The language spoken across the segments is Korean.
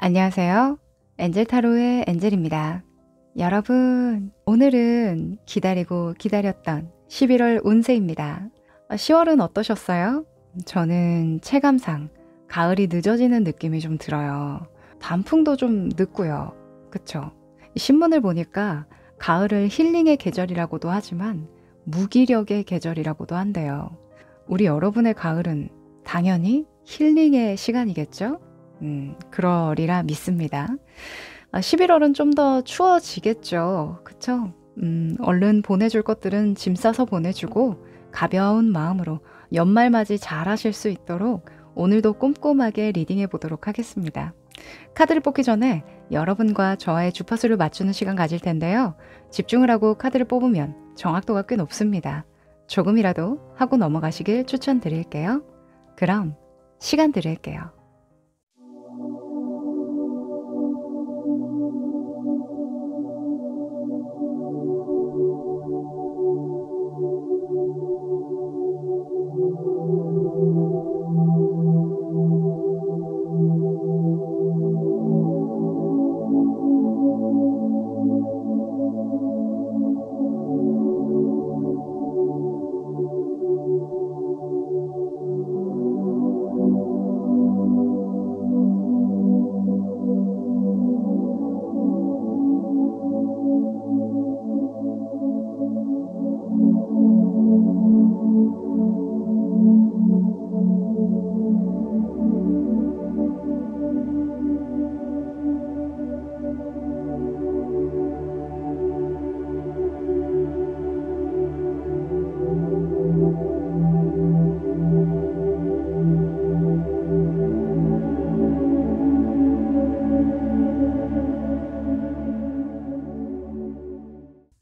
안녕하세요. 엔젤 타로의 엔젤입니다. 여러분, 오늘은 기다리고 기다렸던 11월 운세입니다. 10월은 어떠셨어요? 저는 체감상 가을이 늦어지는 느낌이 좀 들어요. 단풍도 좀 늦고요. 그쵸? 신문을 보니까 가을을 힐링의 계절이라고도 하지만 무기력의 계절이라고도 한대요. 우리 여러분의 가을은 당연히 힐링의 시간이겠죠? 그러리라 믿습니다. 11월은 좀 더 추워지겠죠. 그쵸? 얼른 보내줄 것들은 짐 싸서 보내주고 가벼운 마음으로 연말맞이 잘 하실 수 있도록 오늘도 꼼꼼하게 리딩해 보도록 하겠습니다. 카드를 뽑기 전에 여러분과 저와의 주파수를 맞추는 시간 가질 텐데요. 집중을 하고 카드를 뽑으면 정확도가 꽤 높습니다. 조금이라도 하고 넘어가시길 추천드릴게요. 그럼 시간 드릴게요.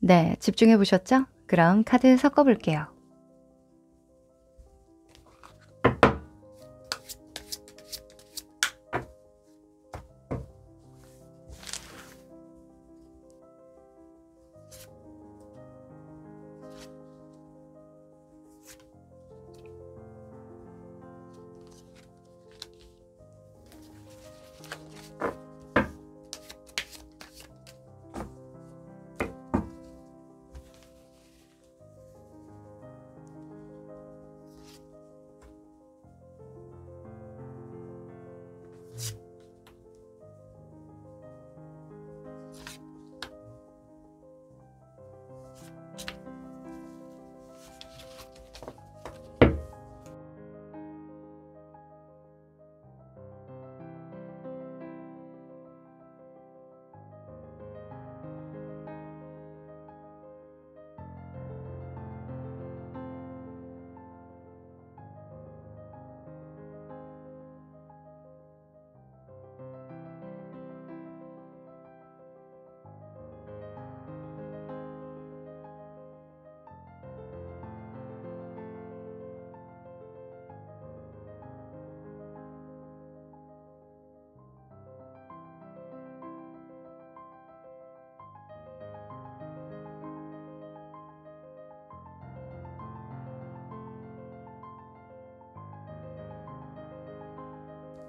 네, 집중해 보셨죠? 그럼 카드 섞어 볼게요.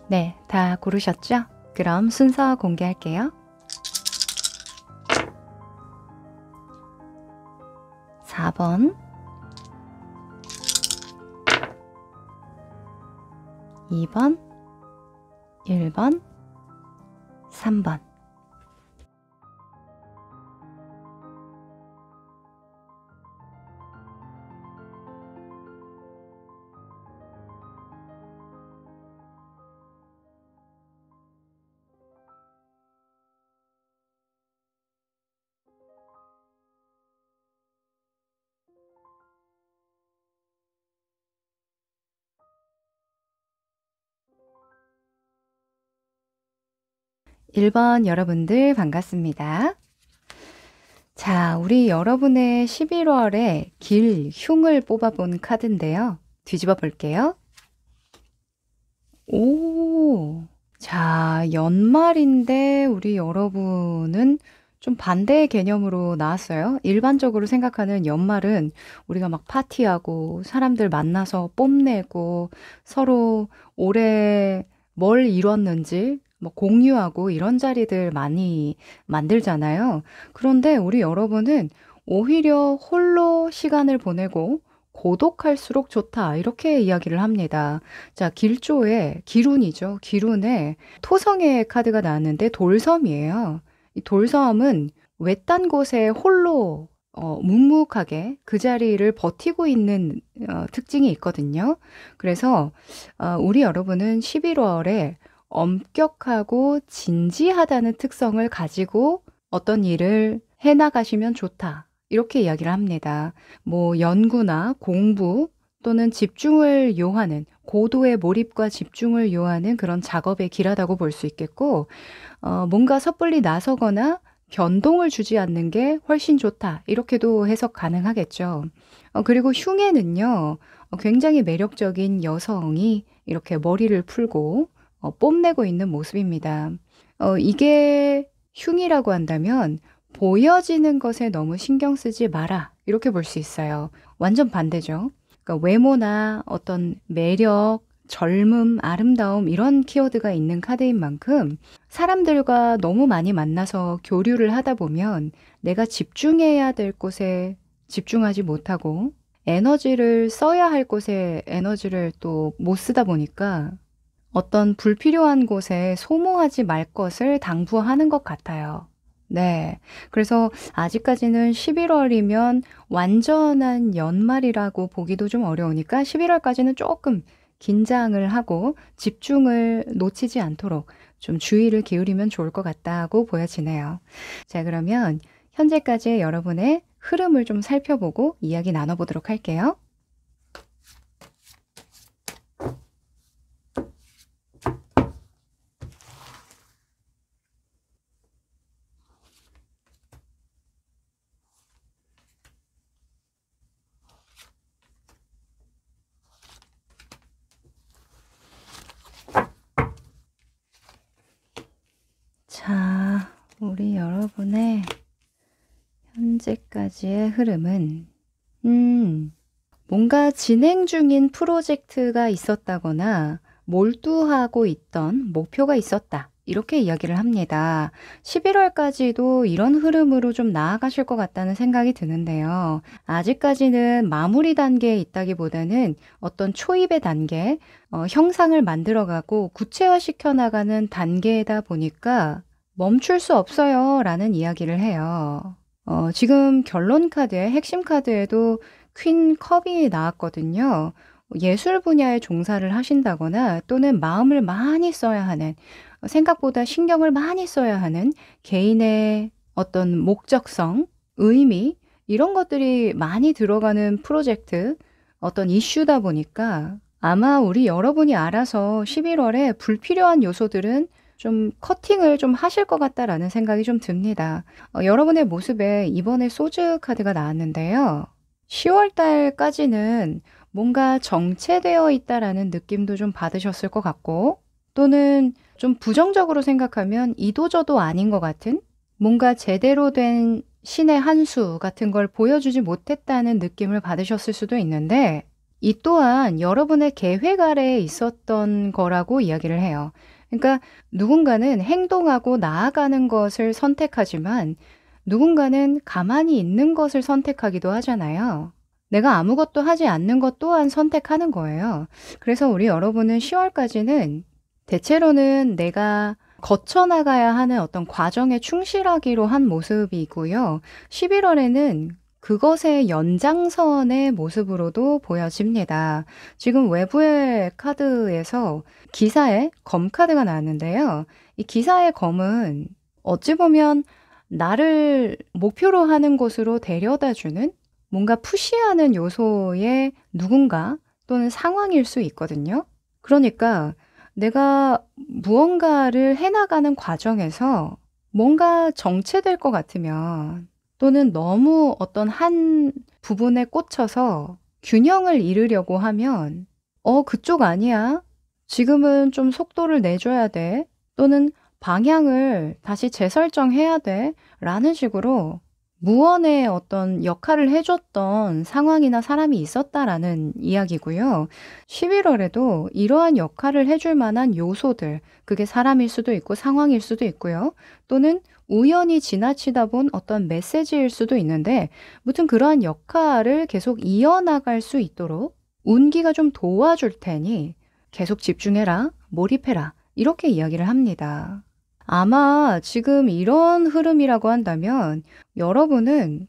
네, 다 고르셨죠? 그럼 순서 공개할게요. 4번, 2번, 1번, 3번. 일 번 여러분들 반갑습니다. 자, 우리 여러분의 11월에 길, 흉을 뽑아본 카드인데요. 뒤집어 볼게요. 오, 자, 연말인데 우리 여러분은 좀 반대의 개념으로 나왔어요. 일반적으로 생각하는 연말은 우리가 막 파티하고 사람들 만나서 뽐내고 서로 올해 뭘 이뤘는지 뭐 공유하고 이런 자리들 많이 만들잖아요. 그런데 우리 여러분은 오히려 홀로 시간을 보내고 고독할수록 좋다. 이렇게 이야기를 합니다. 자, 길조에 기룬이죠. 기룬에 토성의 카드가 나왔는데 돌섬이에요. 이 돌섬은 외딴 곳에 홀로 묵묵하게 그 자리를 버티고 있는 특징이 있거든요. 그래서 우리 여러분은 11월에 엄격하고 진지하다는 특성을 가지고 어떤 일을 해나가시면 좋다. 이렇게 이야기를 합니다. 뭐 연구나 공부 또는 집중을 요하는 고도의 몰입과 집중을 요하는 그런 작업에 길하다고 볼 수 있겠고, 뭔가 섣불리 나서거나 변동을 주지 않는 게 훨씬 좋다. 이렇게도 해석 가능하겠죠. 그리고 흉에는요, 굉장히 매력적인 여성이 이렇게 머리를 풀고 뽐내고 있는 모습입니다. 이게 흉이라고 한다면 보여지는 것에 너무 신경 쓰지 마라. 이렇게 볼 수 있어요. 완전 반대죠. 그러니까 외모나 어떤 매력, 젊음, 아름다움 이런 키워드가 있는 카드인 만큼 사람들과 너무 많이 만나서 교류를 하다 보면 내가 집중해야 될 곳에 집중하지 못하고 에너지를 써야 할 곳에 에너지를 또 못 쓰다 보니까 어떤 불필요한 곳에 소모하지 말 것을 당부하는 것 같아요. 네. 그래서 아직까지는 11월이면 완전한 연말이라고 보기도 좀 어려우니까 11월까지는 조금 긴장을 하고 집중을 놓치지 않도록 좀 주의를 기울이면 좋을 것 같다고 보여지네요. 자, 그러면 현재까지의 여러분의 흐름을 좀 살펴보고 이야기 나눠보도록 할게요. 자, 우리 여러분의 현재까지의 흐름은 뭔가 진행 중인 프로젝트가 있었다거나 몰두하고 있던 목표가 있었다. 이렇게 이야기를 합니다. 11월까지도 이런 흐름으로 좀 나아가실 것 같다는 생각이 드는데요. 아직까지는 마무리 단계에 있다기보다는 어떤 초입의 단계, 형상을 만들어가고 구체화시켜 나가는 단계이다 보니까 멈출 수 없어요 라는 이야기를 해요. 지금 결론 카드에 핵심 카드에도 퀸 컵이 나왔거든요. 예술 분야에 종사를 하신다거나 또는 마음을 많이 써야 하는, 생각보다 신경을 많이 써야 하는 개인의 어떤 목적성, 의미 이런 것들이 많이 들어가는 프로젝트, 어떤 이슈다 보니까 아마 우리 여러분이 알아서 11월에 불필요한 요소들은 좀 커팅을 좀 하실 것 같다라는 생각이 좀 듭니다. 여러분의 모습에 이번에 소즈 카드가 나왔는데요. 10월 달까지는 뭔가 정체되어 있다라는 느낌도 좀 받으셨을 것 같고, 또는 좀 부정적으로 생각하면 이도저도 아닌 것 같은 뭔가 제대로 된 신의 한 수 같은 걸 보여주지 못했다는 느낌을 받으셨을 수도 있는데, 이 또한 여러분의 계획 아래에 있었던 거라고 이야기를 해요. 그러니까 누군가는 행동하고 나아가는 것을 선택하지만 누군가는 가만히 있는 것을 선택하기도 하잖아요. 내가 아무것도 하지 않는 것 또한 선택하는 거예요. 그래서 우리 여러분은 10월까지는 대체로는 내가 거쳐나가야 하는 어떤 과정에 충실하기로 한 모습이고요. 11월에는 그것의 연장선의 모습으로도 보여집니다. 지금 외부의 카드에서 기사의 검 카드가 나왔는데요. 이 기사의 검은 어찌 보면 나를 목표로 하는 곳으로 데려다주는 뭔가 푸시하는 요소의 누군가 또는 상황일 수 있거든요. 그러니까 내가 무언가를 해나가는 과정에서 뭔가 정체될 것 같으면 또는 너무 어떤 한 부분에 꽂혀서 균형을 이루려고 하면 그쪽 아니야. 지금은 좀 속도를 내줘야 돼. 또는 방향을 다시 재설정해야 돼. 라는 식으로 무언의 어떤 역할을 해줬던 상황이나 사람이 있었다라는 이야기고요. 11월에도 이러한 역할을 해줄 만한 요소들, 그게 사람일 수도 있고 상황일 수도 있고요. 또는 우연히 지나치다 본 어떤 메시지일 수도 있는데, 무튼 그러한 역할을 계속 이어나갈 수 있도록 운기가 좀 도와줄 테니 계속 집중해라, 몰입해라, 이렇게 이야기를 합니다. 아마 지금 이런 흐름이라고 한다면 여러분은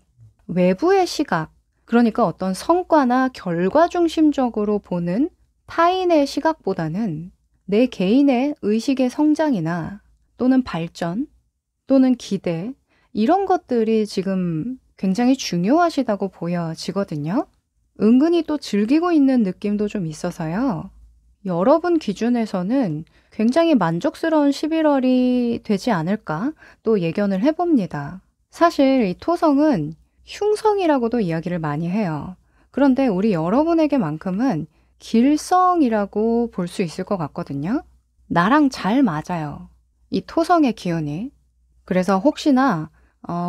외부의 시각, 그러니까 어떤 성과나 결과 중심적으로 보는 타인의 시각보다는 내 개인의 의식의 성장이나 또는 발전 또는 기대, 이런 것들이 지금 굉장히 중요하시다고 보여지거든요. 은근히 또 즐기고 있는 느낌도 좀 있어서요. 여러분 기준에서는 굉장히 만족스러운 11월이 되지 않을까 또 예견을 해봅니다. 사실 이 토성은 흉성이라고도 이야기를 많이 해요. 그런데 우리 여러분에게만큼은 길성이라고 볼 수 있을 것 같거든요. 나랑 잘 맞아요, 이 토성의 기운이. 그래서 혹시나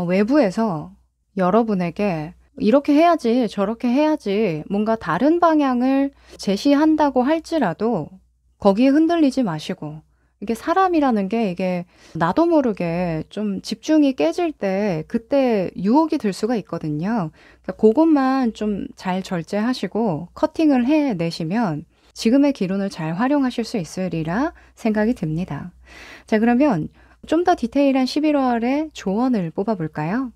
외부에서 여러분에게 이렇게 해야지, 저렇게 해야지, 뭔가 다른 방향을 제시한다고 할지라도 거기에 흔들리지 마시고, 이게 사람이라는 게 이게 나도 모르게 좀 집중이 깨질 때 그때 유혹이 들 수가 있거든요. 그러니까 그것만 좀 잘 절제하시고 커팅을 해내시면 지금의 기운을 잘 활용하실 수 있으리라 생각이 듭니다. 자, 그러면 좀 더 디테일한 11월의 조언을 뽑아볼까요?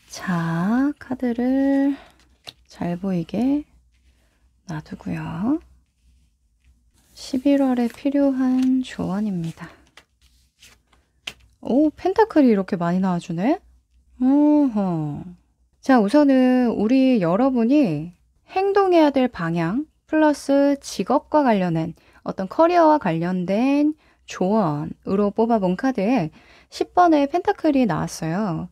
자, 카드를 잘 보이게 놔두고요. 11월에 필요한 조언입니다. 오, 펜타클이 이렇게 많이 나와주네? 어허. 자, 우선은 우리 여러분이 행동해야 될 방향 플러스 직업과 관련된 어떤 커리어와 관련된 조언으로 뽑아본 카드에 10번의 펜타클이 나왔어요.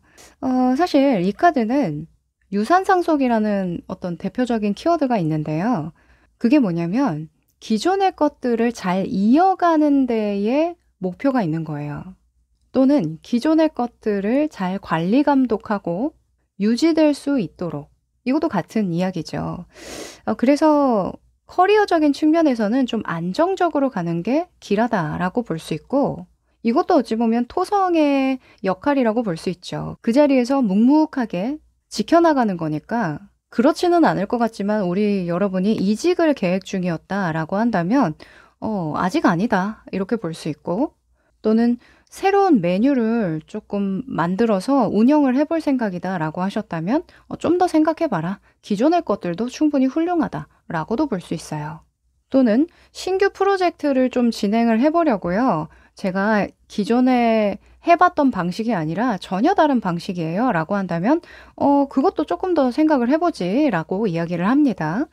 사실 이 카드는 유산상속이라는 어떤 대표적인 키워드가 있는데요. 그게 뭐냐면 기존의 것들을 잘 이어가는 데에 목표가 있는 거예요. 또는 기존의 것들을 잘 관리 감독하고 유지될 수 있도록, 이것도 같은 이야기죠. 그래서 커리어적인 측면에서는 좀 안정적으로 가는 게 길하다라고 볼 수 있고, 이것도 어찌 보면 토성의 역할이라고 볼 수 있죠. 그 자리에서 묵묵하게 지켜나가는 거니까 그렇지는 않을 것 같지만 우리 여러분이 이직을 계획 중이었다라고 한다면 아직 아니다, 이렇게 볼 수 있고, 또는 새로운 메뉴를 조금 만들어서 운영을 해볼 생각이다 라고 하셨다면 좀 더 생각해봐라, 기존의 것들도 충분히 훌륭하다라고도 볼 수 있어요. 또는 신규 프로젝트를 좀 진행을 해보려고요, 제가 기존에 해봤던 방식이 아니라 전혀 다른 방식이에요 라고 한다면 그것도 조금 더 생각을 해보지 라고 이야기를 합니다.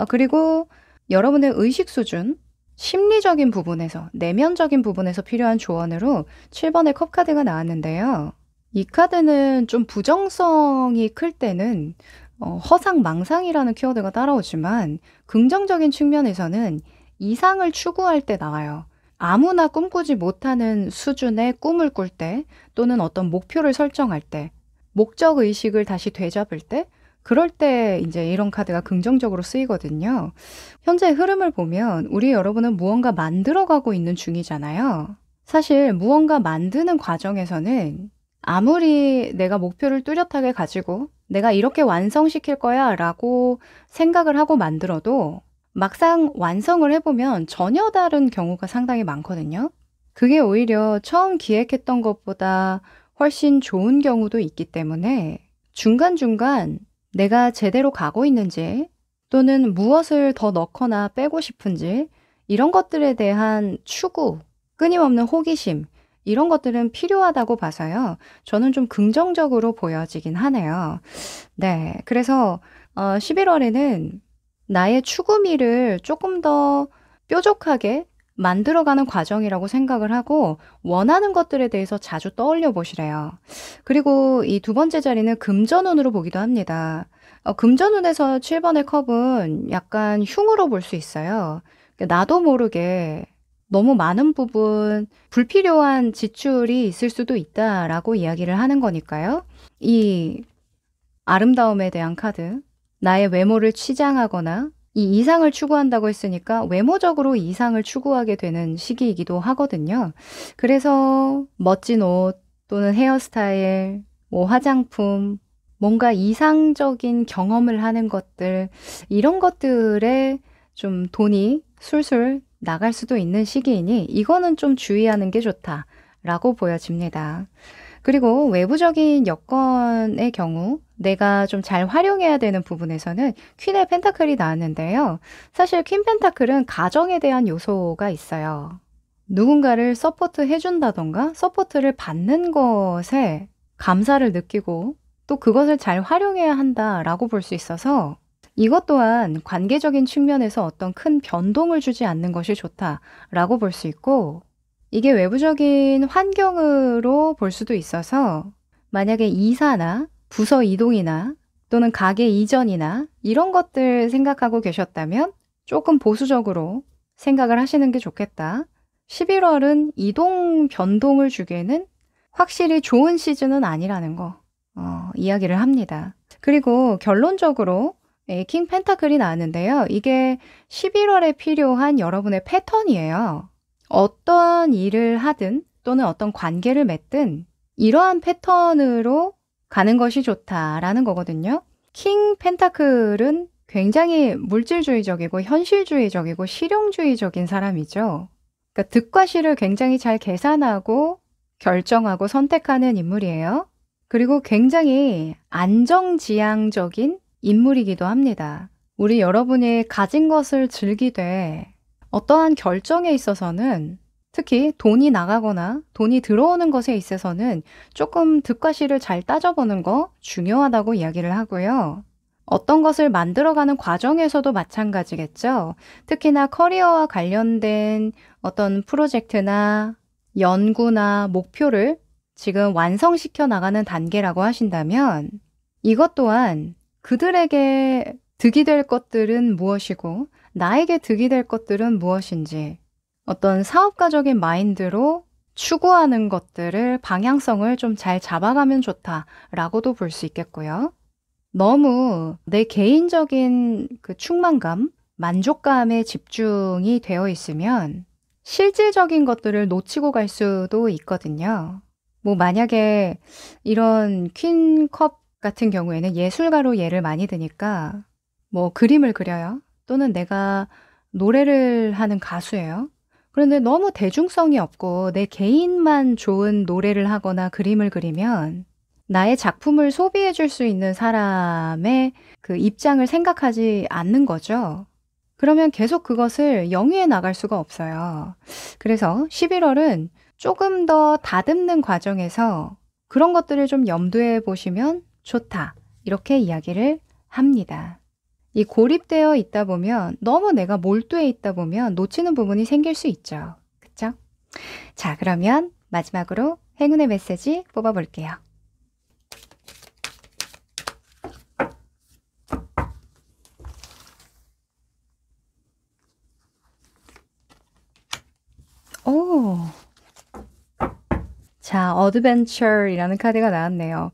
그리고 여러분의 의식 수준, 심리적인 부분에서, 내면적인 부분에서 필요한 조언으로 7번의 컵 카드가 나왔는데요. 이 카드는 좀 부정성이 클 때는 허상망상이라는 키워드가 따라오지만 긍정적인 측면에서는 이상을 추구할 때 나와요. 아무나 꿈꾸지 못하는 수준의 꿈을 꿀 때, 또는 어떤 목표를 설정할 때, 목적의식을 다시 되잡을 때, 그럴 때 이제 이런 카드가 긍정적으로 쓰이거든요. 현재 흐름을 보면 우리 여러분은 무언가 만들어가고 있는 중이잖아요. 사실 무언가 만드는 과정에서는 아무리 내가 목표를 뚜렷하게 가지고 내가 이렇게 완성시킬 거야 라고 생각을 하고 만들어도 막상 완성을 해보면 전혀 다른 경우가 상당히 많거든요. 그게 오히려 처음 기획했던 것보다 훨씬 좋은 경우도 있기 때문에 중간중간 내가 제대로 가고 있는지, 또는 무엇을 더 넣거나 빼고 싶은지, 이런 것들에 대한 추구, 끊임없는 호기심, 이런 것들은 필요하다고 봐서요, 저는 좀 긍정적으로 보여지긴 하네요. 네, 그래서 11월에는 나의 추구미를 조금 더 뾰족하게 만들어가는 과정이라고 생각을 하고 원하는 것들에 대해서 자주 떠올려 보시래요. 그리고 이 두 번째 자리는 금전운으로 보기도 합니다. 금전운에서 7번의 컵은 약간 흉으로 볼 수 있어요. 나도 모르게 너무 많은 부분 불필요한 지출이 있을 수도 있다라고 이야기를 하는 거니까요. 이 아름다움에 대한 카드, 나의 외모를 치장하거나 이 이상을 추구한다고 했으니까 외모적으로 이상을 추구하게 되는 시기이기도 하거든요. 그래서 멋진 옷 또는 헤어스타일, 뭐 화장품, 뭔가 이상적인 경험을 하는 것들, 이런 것들에 좀 돈이 술술 나갈 수도 있는 시기이니 이거는 좀 주의하는 게 좋다라고 보여집니다. 그리고 외부적인 여건의 경우 내가 좀 잘 활용해야 되는 부분에서는 퀸의 펜타클이 나왔는데요. 사실 퀸 펜타클은 가정에 대한 요소가 있어요. 누군가를 서포트 해준다던가 서포트를 받는 것에 감사를 느끼고 또 그것을 잘 활용해야 한다라고 볼 수 있어서 이것 또한 관계적인 측면에서 어떤 큰 변동을 주지 않는 것이 좋다라고 볼 수 있고 이게 외부적인 환경으로 볼 수도 있어서 만약에 이사나 부서 이동이나 또는 가게 이전이나 이런 것들 생각하고 계셨다면 조금 보수적으로 생각을 하시는 게 좋겠다. 11월은 이동 변동을 주기에는 확실히 좋은 시즌은 아니라는 거 이야기를 합니다. 그리고 결론적으로 킹 펜타클이 나왔는데요. 이게 11월에 필요한 여러분의 패턴이에요. 어떤 일을 하든 또는 어떤 관계를 맺든 이러한 패턴으로 가는 것이 좋다라는 거거든요. 킹 펜타클은 굉장히 물질주의적이고 현실주의적이고 실용주의적인 사람이죠. 그러니까 득과 실을 굉장히 잘 계산하고 결정하고 선택하는 인물이에요. 그리고 굉장히 안정지향적인 인물이기도 합니다. 우리 여러분이 가진 것을 즐기되 어떠한 결정에 있어서는 특히 돈이 나가거나 돈이 들어오는 것에 있어서는 조금 득과 실을 잘 따져보는 거 중요하다고 이야기를 하고요. 어떤 것을 만들어가는 과정에서도 마찬가지겠죠. 특히나 커리어와 관련된 어떤 프로젝트나 연구나 목표를 지금 완성시켜 나가는 단계라고 하신다면 이것 또한 그들에게 득이 될 것들은 무엇이고 나에게 득이 될 것들은 무엇인지 어떤 사업가적인 마인드로 추구하는 것들을 방향성을 좀 잘 잡아가면 좋다라고도 볼 수 있겠고요. 너무 내 개인적인 그 충만감, 만족감에 집중이 되어 있으면 실질적인 것들을 놓치고 갈 수도 있거든요. 뭐 만약에 이런 퀸컵 같은 경우에는 예술가로 예를 많이 드니까 뭐 그림을 그려요. 또는 내가 노래를 하는 가수예요. 그런데 너무 대중성이 없고 내 개인만 좋은 노래를 하거나 그림을 그리면 나의 작품을 소비해 줄 수 있는 사람의 그 입장을 생각하지 않는 거죠. 그러면 계속 그것을 영위해 나갈 수가 없어요. 그래서 11월은 조금 더 다듬는 과정에서 그런 것들을 좀 염두에 보시면 좋다. 이렇게 이야기를 합니다. 이 고립되어 있다 보면 너무 내가 몰두해 있다 보면 놓치는 부분이 생길 수 있죠. 그쵸? 자, 그러면 마지막으로 행운의 메시지 뽑아볼게요. 오. 자, 어드벤처이라는 카드가 나왔네요.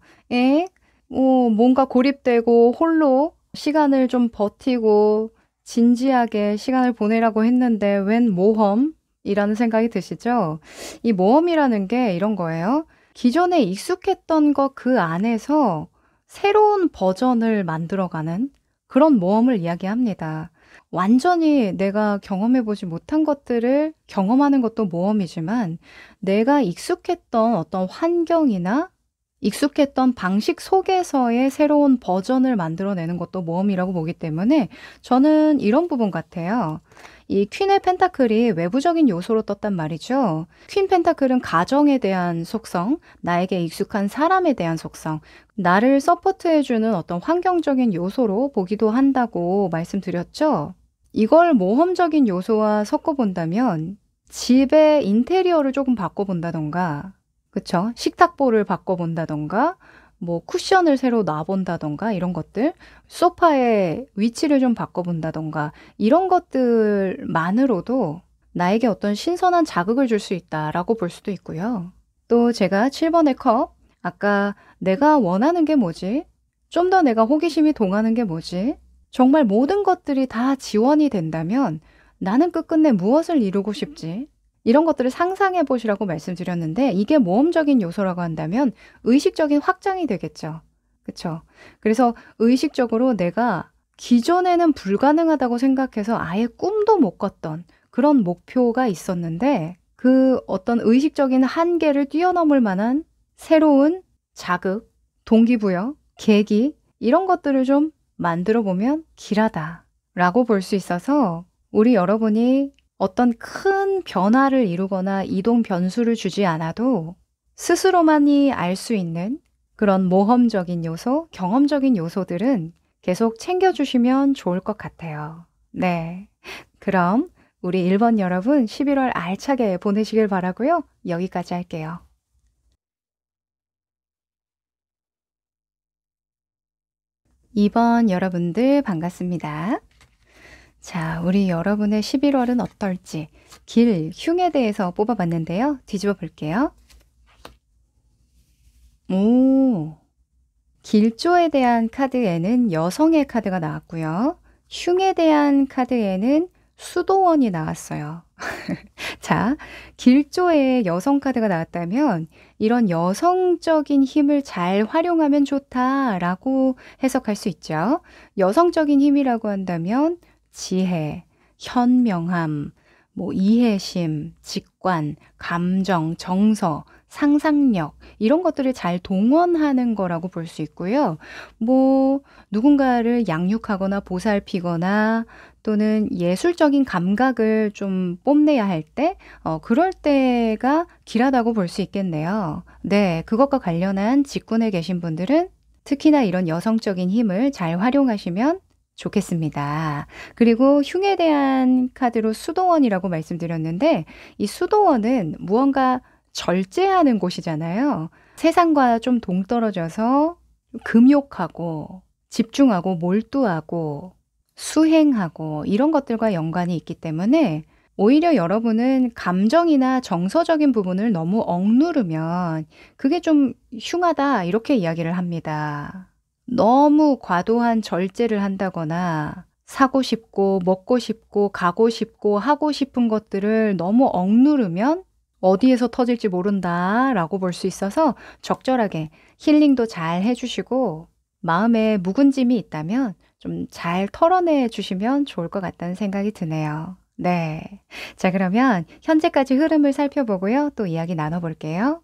뭔가 고립되고 홀로 시간을 좀 버티고 진지하게 시간을 보내라고 했는데 웬 모험이라는 생각이 드시죠? 이 모험이라는 게 이런 거예요. 기존에 익숙했던 것 그 안에서 새로운 버전을 만들어가는 그런 모험을 이야기합니다. 완전히 내가 경험해보지 못한 것들을 경험하는 것도 모험이지만 내가 익숙했던 어떤 환경이나 익숙했던 방식 속에서의 새로운 버전을 만들어내는 것도 모험이라고 보기 때문에 저는 이런 부분 같아요. 이 퀸의 펜타클이 외부적인 요소로 떴단 말이죠. 퀸 펜타클은 가정에 대한 속성, 나에게 익숙한 사람에 대한 속성, 나를 서포트해주는 어떤 환경적인 요소로 보기도 한다고 말씀드렸죠. 이걸 모험적인 요소와 섞어본다면 집의 인테리어를 조금 바꿔본다던가, 그쵸? 식탁보를 바꿔본다던가, 뭐 쿠션을 새로 놔본다던가 이런 것들, 소파의 위치를 좀 바꿔본다던가 이런 것들만으로도 나에게 어떤 신선한 자극을 줄 수 있다라고 볼 수도 있고요. 또 제가 7번의 컵, 아까 내가 원하는 게 뭐지? 좀 더 내가 호기심이 동하는 게 뭐지? 정말 모든 것들이 다 지원이 된다면 나는 끝끝내 무엇을 이루고 싶지? 이런 것들을 상상해 보시라고 말씀드렸는데 이게 모험적인 요소라고 한다면 의식적인 확장이 되겠죠. 그쵸? 그래서 의식적으로 내가 기존에는 불가능하다고 생각해서 아예 꿈도 못 꿨던 그런 목표가 있었는데 그 어떤 의식적인 한계를 뛰어넘을 만한 새로운 자극, 동기부여, 계기 이런 것들을 좀 만들어 보면 길하다라고 볼 수 있어서 우리 여러분이 어떤 큰 변화를 이루거나 이동 변수를 주지 않아도 스스로만이 알 수 있는 그런 모험적인 요소, 경험적인 요소들은 계속 챙겨주시면 좋을 것 같아요. 네. 그럼 우리 1번 여러분 11월 알차게 보내시길 바라고요. 여기까지 할게요. 2번 여러분들 반갑습니다. 자, 우리 여러분의 11월은 어떨지 길, 흉에 대해서 뽑아봤는데요. 뒤집어 볼게요. 오, 길조에 대한 카드에는 여성의 카드가 나왔고요. 흉에 대한 카드에는 수도원이 나왔어요. 자, 길조에 여성 카드가 나왔다면 이런 여성적인 힘을 잘 활용하면 좋다라고 해석할 수 있죠. 여성적인 힘이라고 한다면 지혜, 현명함, 뭐 이해심, 직관, 감정, 정서, 상상력 이런 것들을 잘 동원하는 거라고 볼 수 있고요. 뭐 누군가를 양육하거나 보살피거나 또는 예술적인 감각을 좀 뽐내야 할 때, 그럴 때가 길하다고 볼 수 있겠네요. 네, 그것과 관련한 직군에 계신 분들은 특히나 이런 여성적인 힘을 잘 활용하시면 좋겠습니다. 그리고 흉에 대한 카드로 수도원이라고 말씀드렸는데, 이 수도원은 무언가 절제하는 곳이잖아요. 세상과 좀 동떨어져서 금욕하고 집중하고 몰두하고 수행하고 이런 것들과 연관이 있기 때문에 오히려 여러분은 감정이나 정서적인 부분을 너무 억누르면 그게 좀 흉하다 이렇게 이야기를 합니다. 너무 과도한 절제를 한다거나 사고 싶고 먹고 싶고 가고 싶고 하고 싶은 것들을 너무 억누르면 어디에서 터질지 모른다라고 볼 수 있어서 적절하게 힐링도 잘 해주시고 마음에 묵은짐이 있다면 좀 잘 털어내 주시면 좋을 것 같다는 생각이 드네요. 네. 자, 그러면 현재까지 흐름을 살펴보고요. 또 이야기 나눠볼게요.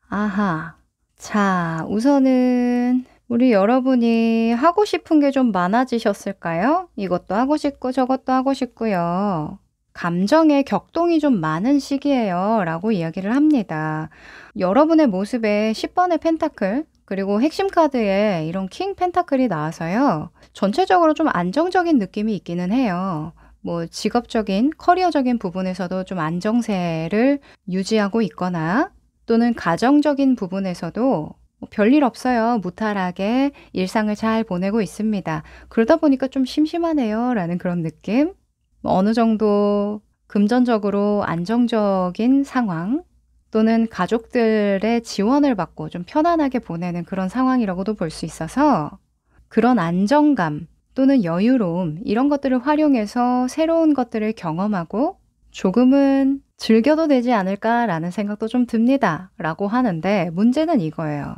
아하. 자, 우선은 우리 여러분이 하고 싶은 게 좀 많아지셨을까요? 이것도 하고 싶고 저것도 하고 싶고요. 감정의 격동이 좀 많은 시기예요. 라고 이야기를 합니다. 여러분의 모습에 10번의 펜타클, 그리고 핵심 카드에 이런 킹 펜타클이 나와서요. 전체적으로 좀 안정적인 느낌이 있기는 해요. 뭐 직업적인, 커리어적인 부분에서도 좀 안정세를 유지하고 있거나 또는 가정적인 부분에서도 뭐 별일 없어요. 무탈하게 일상을 잘 보내고 있습니다. 그러다 보니까 좀 심심하네요. 라는 그런 느낌. 뭐 어느 정도 금전적으로 안정적인 상황 또는 가족들의 지원을 받고 좀 편안하게 보내는 그런 상황이라고도 볼 수 있어서 그런 안정감 또는 여유로움 이런 것들을 활용해서 새로운 것들을 경험하고 조금은 즐겨도 되지 않을까라는 생각도 좀 듭니다. 라고 하는데 문제는 이거예요.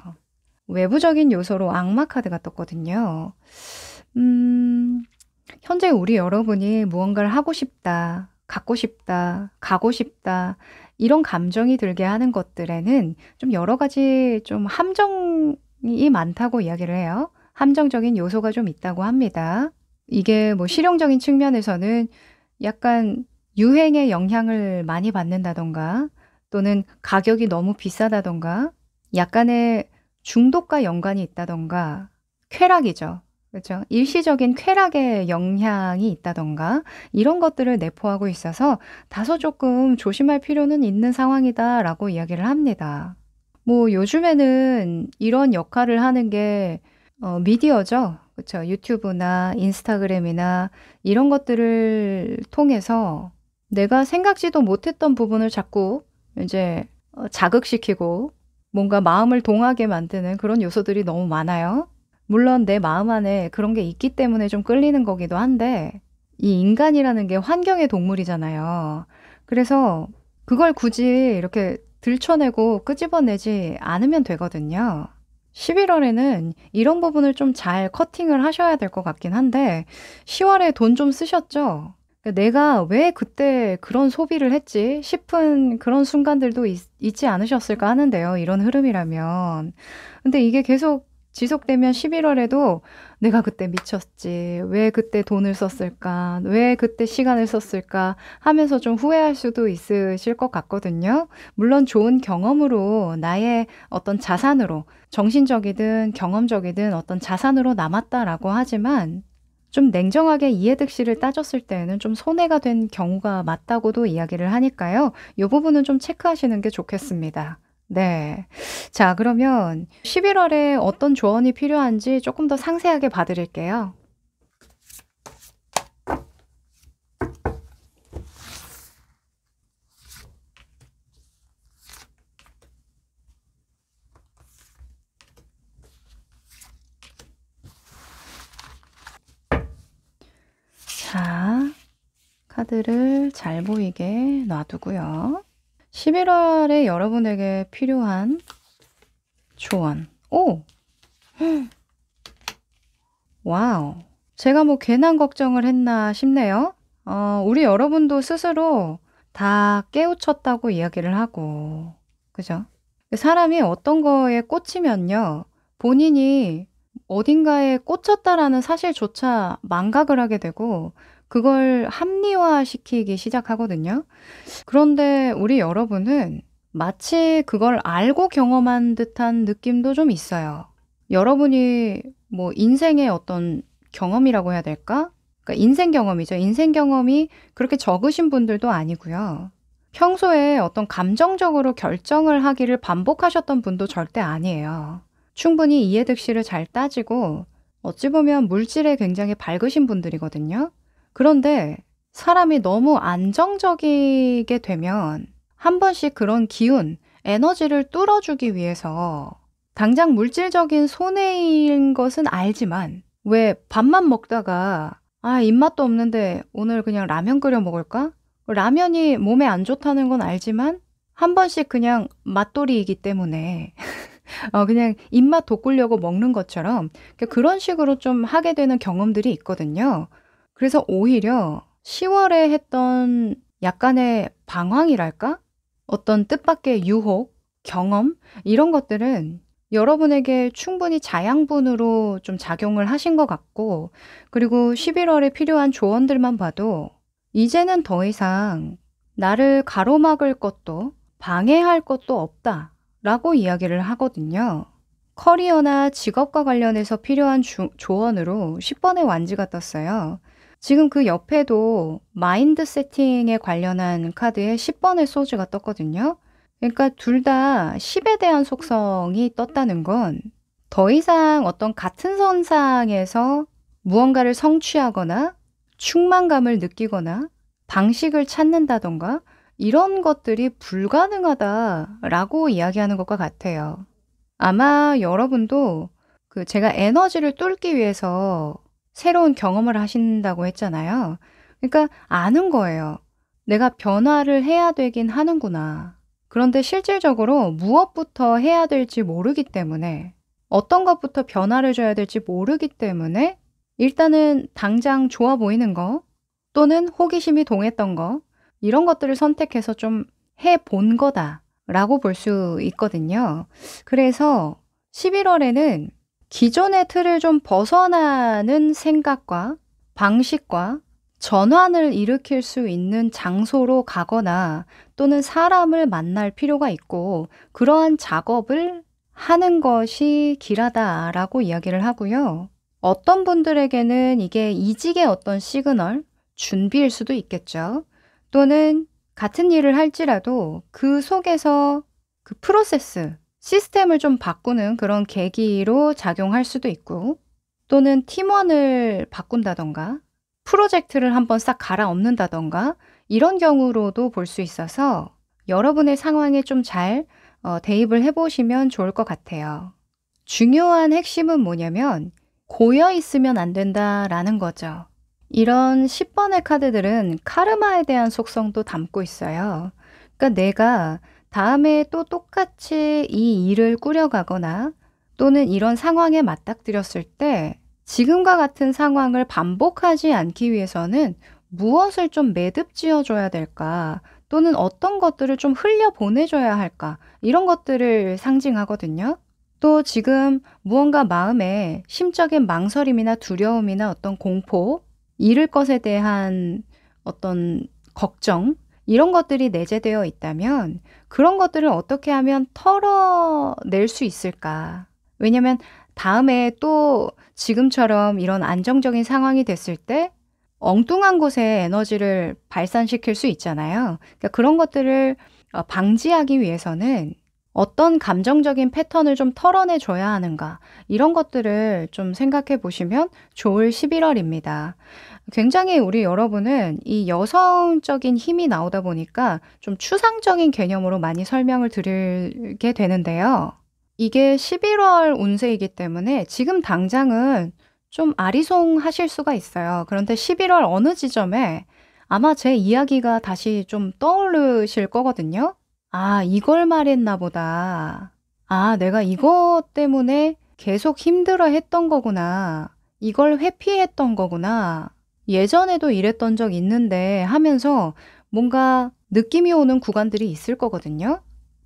외부적인 요소로 악마 카드가 떴거든요. 현재 우리 여러분이 무언가를 하고 싶다, 갖고 싶다, 가고 싶다, 이런 감정이 들게 하는 것들에는 좀 여러 가지 좀 함정이 많다고 이야기를 해요. 함정적인 요소가 좀 있다고 합니다. 이게 뭐 실용적인 측면에서는 약간 유행의 영향을 많이 받는다던가 또는 가격이 너무 비싸다던가 약간의 중독과 연관이 있다던가 쾌락이죠. 그렇죠? 일시적인 쾌락의 영향이 있다던가 이런 것들을 내포하고 있어서 다소 조금 조심할 필요는 있는 상황이다라고 이야기를 합니다. 뭐 요즘에는 이런 역할을 하는 게 미디어죠. 그쵸? 유튜브나 인스타그램이나 이런 것들을 통해서 내가 생각지도 못했던 부분을 자꾸 이제 자극시키고 뭔가 마음을 동하게 만드는 그런 요소들이 너무 많아요. 물론 내 마음 안에 그런 게 있기 때문에 좀 끌리는 거기도 한데 이 인간이라는 게 환경의 동물이잖아요. 그래서 그걸 굳이 이렇게 들춰내고 끄집어내지 않으면 되거든요. 11월에는 이런 부분을 좀 잘 커팅을 하셔야 될 것 같긴 한데 10월에 돈 좀 쓰셨죠? 그러니까 '내가 왜 그때 그런 소비를 했지?' 싶은 그런 순간들도 있지 않으셨을까 하는데요, 이런 흐름이라면. 근데 이게 계속 지속되면 11월에도 '내가 그때 미쳤지. 왜 그때 돈을 썼을까? 왜 그때 시간을 썼을까?' 하면서 좀 후회할 수도 있으실 것 같거든요. 물론 좋은 경험으로 나의 어떤 자산으로 정신적이든 경험적이든 어떤 자산으로 남았다라고 하지만 좀 냉정하게 이해득실을 따졌을 때에는 좀 손해가 된 경우가 맞다고도 이야기를 하니까요. 요 부분은 좀 체크하시는 게 좋겠습니다. 네. 자, 그러면 11월에 어떤 조언이 필요한지 조금 더 상세하게 봐 드릴게요. 자, 카드를 잘 보이게 놔두고요. 11월에 여러분에게 필요한 조언. 오! 와우. 제가 뭐 괜한 걱정을 했나 싶네요. 우리 여러분도 스스로 다 깨우쳤다고 이야기를 하고, 그죠? 사람이 어떤 거에 꽂히면요, 본인이 어딘가에 꽂혔다라는 사실조차 망각을 하게 되고, 그걸 합리화시키기 시작하거든요. 그런데 우리 여러분은 마치 그걸 알고 경험한 듯한 느낌도 좀 있어요. 여러분이 뭐 인생의 어떤 경험이라고 해야 될까? 그러니까 인생 경험이죠. 인생 경험이 그렇게 적으신 분들도 아니고요. 평소에 어떤 감정적으로 결정을 하기를 반복하셨던 분도 절대 아니에요. 충분히 이해득실을 잘 따지고 어찌 보면 물질에 굉장히 밝으신 분들이거든요. 그런데 사람이 너무 안정적이게 되면 한 번씩 그런 기운, 에너지를 뚫어주기 위해서 당장 물질적인 손해인 것은 알지만 왜 밥만 먹다가 '아 입맛도 없는데 오늘 그냥 라면 끓여 먹을까?' 라면이 몸에 안 좋다는 건 알지만 한 번씩 그냥 맛돌이이기 때문에 그냥 입맛 돋구려고 먹는 것처럼 그런 식으로 좀 하게 되는 경험들이 있거든요. 그래서 오히려 10월에 했던 약간의 방황이랄까? 어떤 뜻밖의 유혹, 경험 이런 것들은 여러분에게 충분히 자양분으로 좀 작용을 하신 것 같고 그리고 11월에 필요한 조언들만 봐도 이제는 더 이상 나를 가로막을 것도 방해할 것도 없다라고 이야기를 하거든요. 커리어나 직업과 관련해서 필요한 조언으로 10번의 완지가 떴어요. 지금 그 옆에도 마인드 세팅에 관련한 카드에 10번의 소즈가 떴거든요. 그러니까 둘 다 10에 대한 속성이 떴다는 건 더 이상 어떤 같은 선상에서 무언가를 성취하거나 충만감을 느끼거나 방식을 찾는다던가 이런 것들이 불가능하다라고 이야기하는 것과 같아요. 아마 여러분도 제가 에너지를 뚫기 위해서 새로운 경험을 하신다고 했잖아요. 그러니까 아는 거예요. '내가 변화를 해야 되긴 하는구나.' 그런데 실질적으로 무엇부터 해야 될지 모르기 때문에 어떤 것부터 변화를 줘야 될지 모르기 때문에 일단은 당장 좋아 보이는 거 또는 호기심이 동했던 거 이런 것들을 선택해서 좀 해 본 거다라고 볼 수 있거든요. 그래서 11월에는 기존의 틀을 좀 벗어나는 생각과 방식과 전환을 일으킬 수 있는 장소로 가거나 또는 사람을 만날 필요가 있고 그러한 작업을 하는 것이 길하다라고 이야기를 하고요. 어떤 분들에게는 이게 이직의 어떤 시그널, 준비일 수도 있겠죠. 또는 같은 일을 할지라도 그 속에서 그 프로세스, 시스템을 좀 바꾸는 그런 계기로 작용할 수도 있고 또는 팀원을 바꾼다던가 프로젝트를 한번 싹 갈아엎는다던가 이런 경우로도 볼 수 있어서 여러분의 상황에 좀 잘 대입을 해보시면 좋을 것 같아요. 중요한 핵심은 뭐냐면 고여 있으면 안 된다라는 거죠. 이런 10번의 카드들은 카르마에 대한 속성도 담고 있어요. 그러니까 내가 다음에 또 똑같이 이 일을 꾸려가거나 또는 이런 상황에 맞닥뜨렸을 때 지금과 같은 상황을 반복하지 않기 위해서는 무엇을 좀 매듭지어 줘야 될까? 또는 어떤 것들을 좀 흘려보내줘야 할까? 이런 것들을 상징하거든요. 또 지금 무언가 마음에 심적인 망설임이나 두려움이나 어떤 공포, 잃을 것에 대한 어떤 걱정, 이런 것들이 내재되어 있다면 그런 것들을 어떻게 하면 털어낼 수 있을까? 왜냐면 다음에 또 지금처럼 이런 안정적인 상황이 됐을 때 엉뚱한 곳에 에너지를 발산시킬 수 있잖아요. 그러니까 그런 것들을 방지하기 위해서는 어떤 감정적인 패턴을 좀 털어내 줘야 하는가 이런 것들을 좀 생각해 보시면 좋을 11월입니다. 굉장히 우리 여러분은 이 여성적인 힘이 나오다 보니까 좀 추상적인 개념으로 많이 설명을 드리게 되는데요. 이게 11월 운세이기 때문에 지금 당장은 좀 아리송하실 수가 있어요. 그런데 11월 어느 지점에 아마 제 이야기가 다시 좀 떠오르실 거거든요. 아, 이걸 말했나 보다. 아, 내가 이것 때문에 계속 힘들어 했던 거구나. 이걸 회피했던 거구나. 예전에도 이랬던 적 있는데 하면서 뭔가 느낌이 오는 구간들이 있을 거거든요.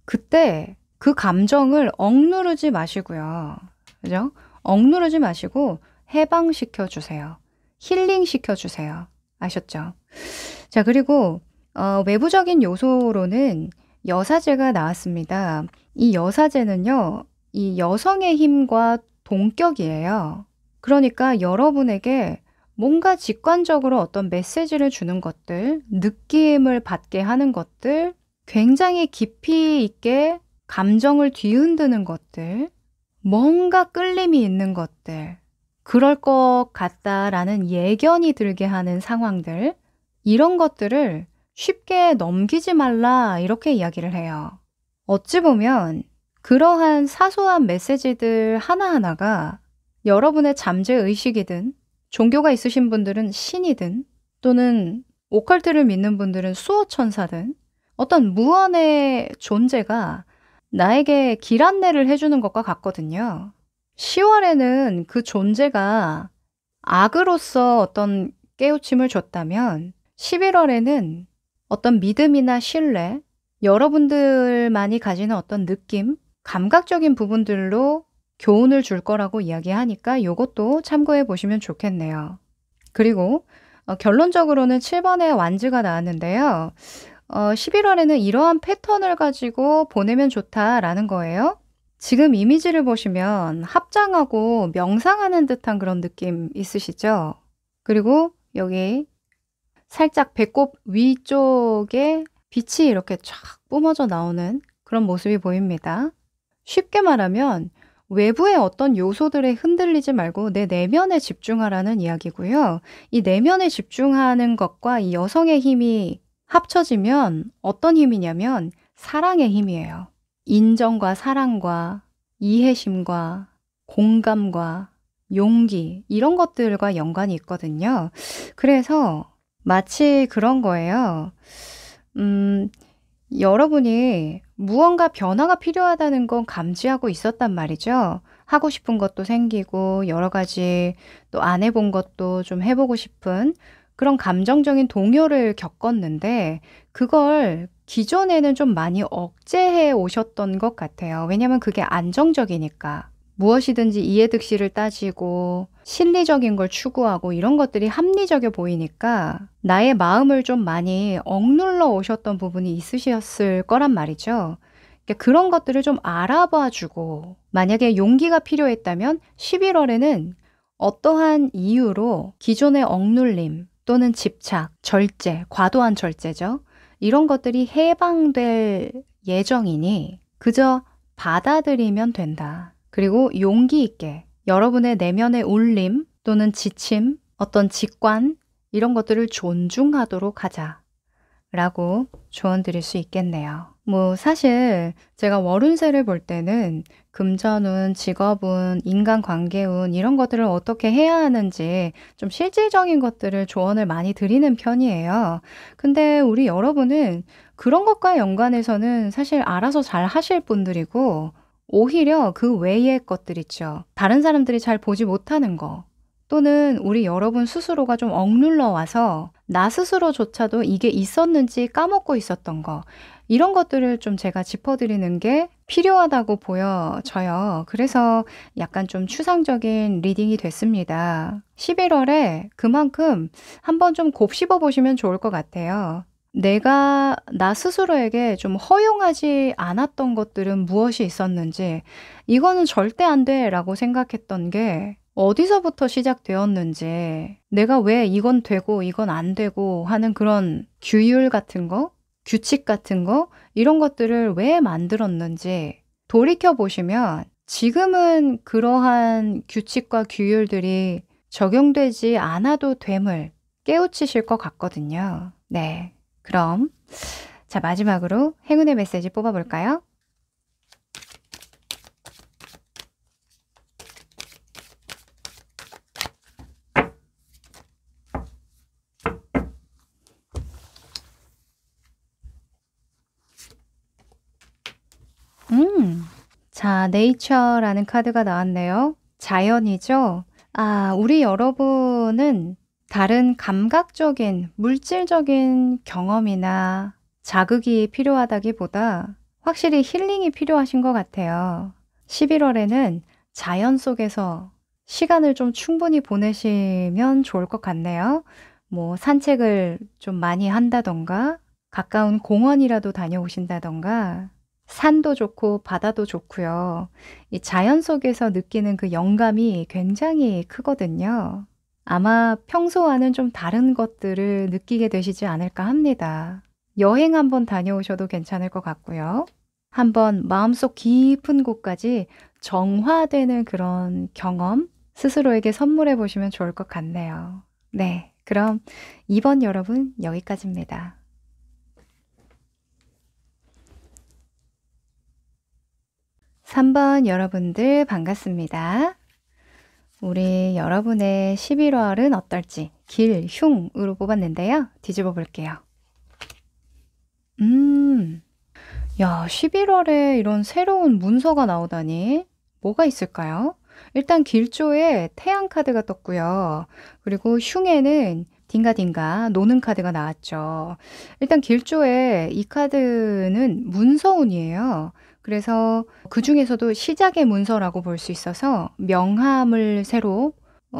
그때 그 감정을 억누르지 마시고요. 그죠? 억누르지 마시고 해방시켜 주세요. 힐링시켜 주세요. 아셨죠? 자, 그리고 외부적인 요소로는 여사제가 나왔습니다. 이 여사제는요, 이 여성의 힘과 동격이에요. 그러니까 여러분에게 뭔가 직관적으로 어떤 메시지를 주는 것들, 느낌을 받게 하는 것들, 굉장히 깊이 있게 감정을 뒤흔드는 것들, 뭔가 끌림이 있는 것들, 그럴 것 같다라는 예견이 들게 하는 상황들, 이런 것들을 쉽게 넘기지 말라 이렇게 이야기를 해요. 어찌 보면 그러한 사소한 메시지들 하나하나가 여러분의 잠재의식이든 종교가 있으신 분들은 신이든 또는 오컬트를 믿는 분들은 수호천사든 어떤 무언의 존재가 나에게 길 안내를 해주는 것과 같거든요. 10월에는 그 존재가 악으로서 어떤 깨우침을 줬다면 11월에는 어떤 믿음이나 신뢰, 여러분들만이 가지는 어떤 느낌, 감각적인 부분들로 교훈을 줄 거라고 이야기하니까 이것도 참고해 보시면 좋겠네요. 그리고 결론적으로는 7번의 완즈가 나왔는데요. 11월에는 이러한 패턴을 가지고 보내면 좋다라는 거예요. 지금 이미지를 보시면 합장하고 명상하는 듯한 그런 느낌 있으시죠? 그리고 여기 살짝 배꼽 위쪽에 빛이 이렇게 쫙 뿜어져 나오는 그런 모습이 보입니다. 쉽게 말하면 외부의 어떤 요소들에 흔들리지 말고 내 내면에 집중하라는 이야기고요. 이 내면에 집중하는 것과 이 여성의 힘이 합쳐지면 어떤 힘이냐면 사랑의 힘이에요. 인정과 사랑과 이해심과 공감과 용기 이런 것들과 연관이 있거든요. 그래서 마치 그런 거예요. 여러분이 무언가 변화가 필요하다는 건 감지하고 있었단 말이죠. 하고 싶은 것도 생기고 여러 가지 또 안 해본 것도 좀 해보고 싶은 그런 감정적인 동요를 겪었는데 그걸 기존에는 좀 많이 억제해 오셨던 것 같아요. 왜냐면 그게 안정적이니까. 무엇이든지 이해득실을 따지고 실리적인 걸 추구하고 이런 것들이 합리적이어 보이니까 나의 마음을 좀 많이 억눌러 오셨던 부분이 있으셨을 거란 말이죠. 그러니까 그런 것들을 좀 알아봐 주고 만약에 용기가 필요했다면 11월에는 어떠한 이유로 기존의 억눌림 또는 집착, 절제, 과도한 절제죠. 이런 것들이 해방될 예정이니 그저 받아들이면 된다. 그리고 용기 있게 여러분의 내면의 울림 또는 지침, 어떤 직관 이런 것들을 존중하도록 하자라고 조언 드릴 수 있겠네요. 뭐 사실 제가 월운세를 볼 때는 금전운, 직업운, 인간관계운 이런 것들을 어떻게 해야 하는지 좀 실질적인 것들을 조언을 많이 드리는 편이에요. 근데 우리 여러분은 그런 것과 연관해서는 사실 알아서 잘 하실 분들이고 오히려 그 외의 것들 있죠. 다른 사람들이 잘 보지 못하는 거 또는 우리 여러분 스스로가 좀 억눌러 와서 나 스스로조차도 이게 있었는지 까먹고 있었던 거 이런 것들을 좀 제가 짚어드리는 게 필요하다고 보여져요. 그래서 약간 좀 추상적인 리딩이 됐습니다. 11월에 그만큼 한번 좀 곱씹어 보시면 좋을 것 같아요. 내가 나 스스로에게 좀 허용하지 않았던 것들은 무엇이 있었는지 이거는 절대 안 돼 라고 생각했던 게 어디서부터 시작되었는지 내가 왜 이건 되고 이건 안 되고 하는 그런 규율 같은 거 규칙 같은 거 이런 것들을 왜 만들었는지 돌이켜보시면 지금은 그러한 규칙과 규율들이 적용되지 않아도 됨을 깨우치실 것 같거든요. 네, 그럼 자 마지막으로 행운의 메시지 뽑아볼까요? 자, 네이처라는 카드가 나왔네요. 자연이죠? 아, 우리 여러분은 다른 감각적인, 물질적인 경험이나 자극이 필요하다기보다 확실히 힐링이 필요하신 것 같아요. 11월에는 자연 속에서 시간을 좀 충분히 보내시면 좋을 것 같네요. 뭐 산책을 좀 많이 한다던가 가까운 공원이라도 다녀오신다던가 산도 좋고 바다도 좋고요. 이 자연 속에서 느끼는 그 영감이 굉장히 크거든요. 아마 평소와는 좀 다른 것들을 느끼게 되시지 않을까 합니다. 여행 한번 다녀오셔도 괜찮을 것 같고요. 한번 마음속 깊은 곳까지 정화되는 그런 경험 스스로에게 선물해 보시면 좋을 것 같네요. 네, 그럼 2번 여러분 여기까지입니다. 3번 여러분들 반갑습니다. 우리 여러분의 11월은 어떨지 길흉으로 뽑았는데요. 뒤집어 볼게요. 야, 11월에 이런 새로운 문서가 나오다니 뭐가 있을까요? 일단 길조에 태양 카드가 떴고요. 그리고 흉에는 딩가딩가 노는 카드가 나왔죠. 일단 길조에 이 카드는 문서운이에요. 그래서 그 중에서도 시작의 문서라고 볼 수 있어서 명함을 새로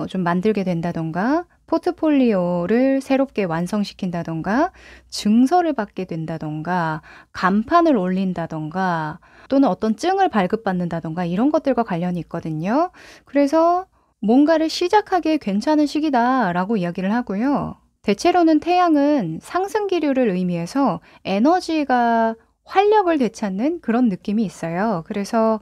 좀 만들게 된다던가 포트폴리오를 새롭게 완성시킨다던가 증서를 받게 된다던가 간판을 올린다던가 또는 어떤 증을 발급받는다던가 이런 것들과 관련이 있거든요. 그래서 뭔가를 시작하기에 괜찮은 시기다라고 이야기를 하고요. 대체로는 태양은 상승 기류를 의미해서 에너지가 활력을 되찾는 그런 느낌이 있어요. 그래서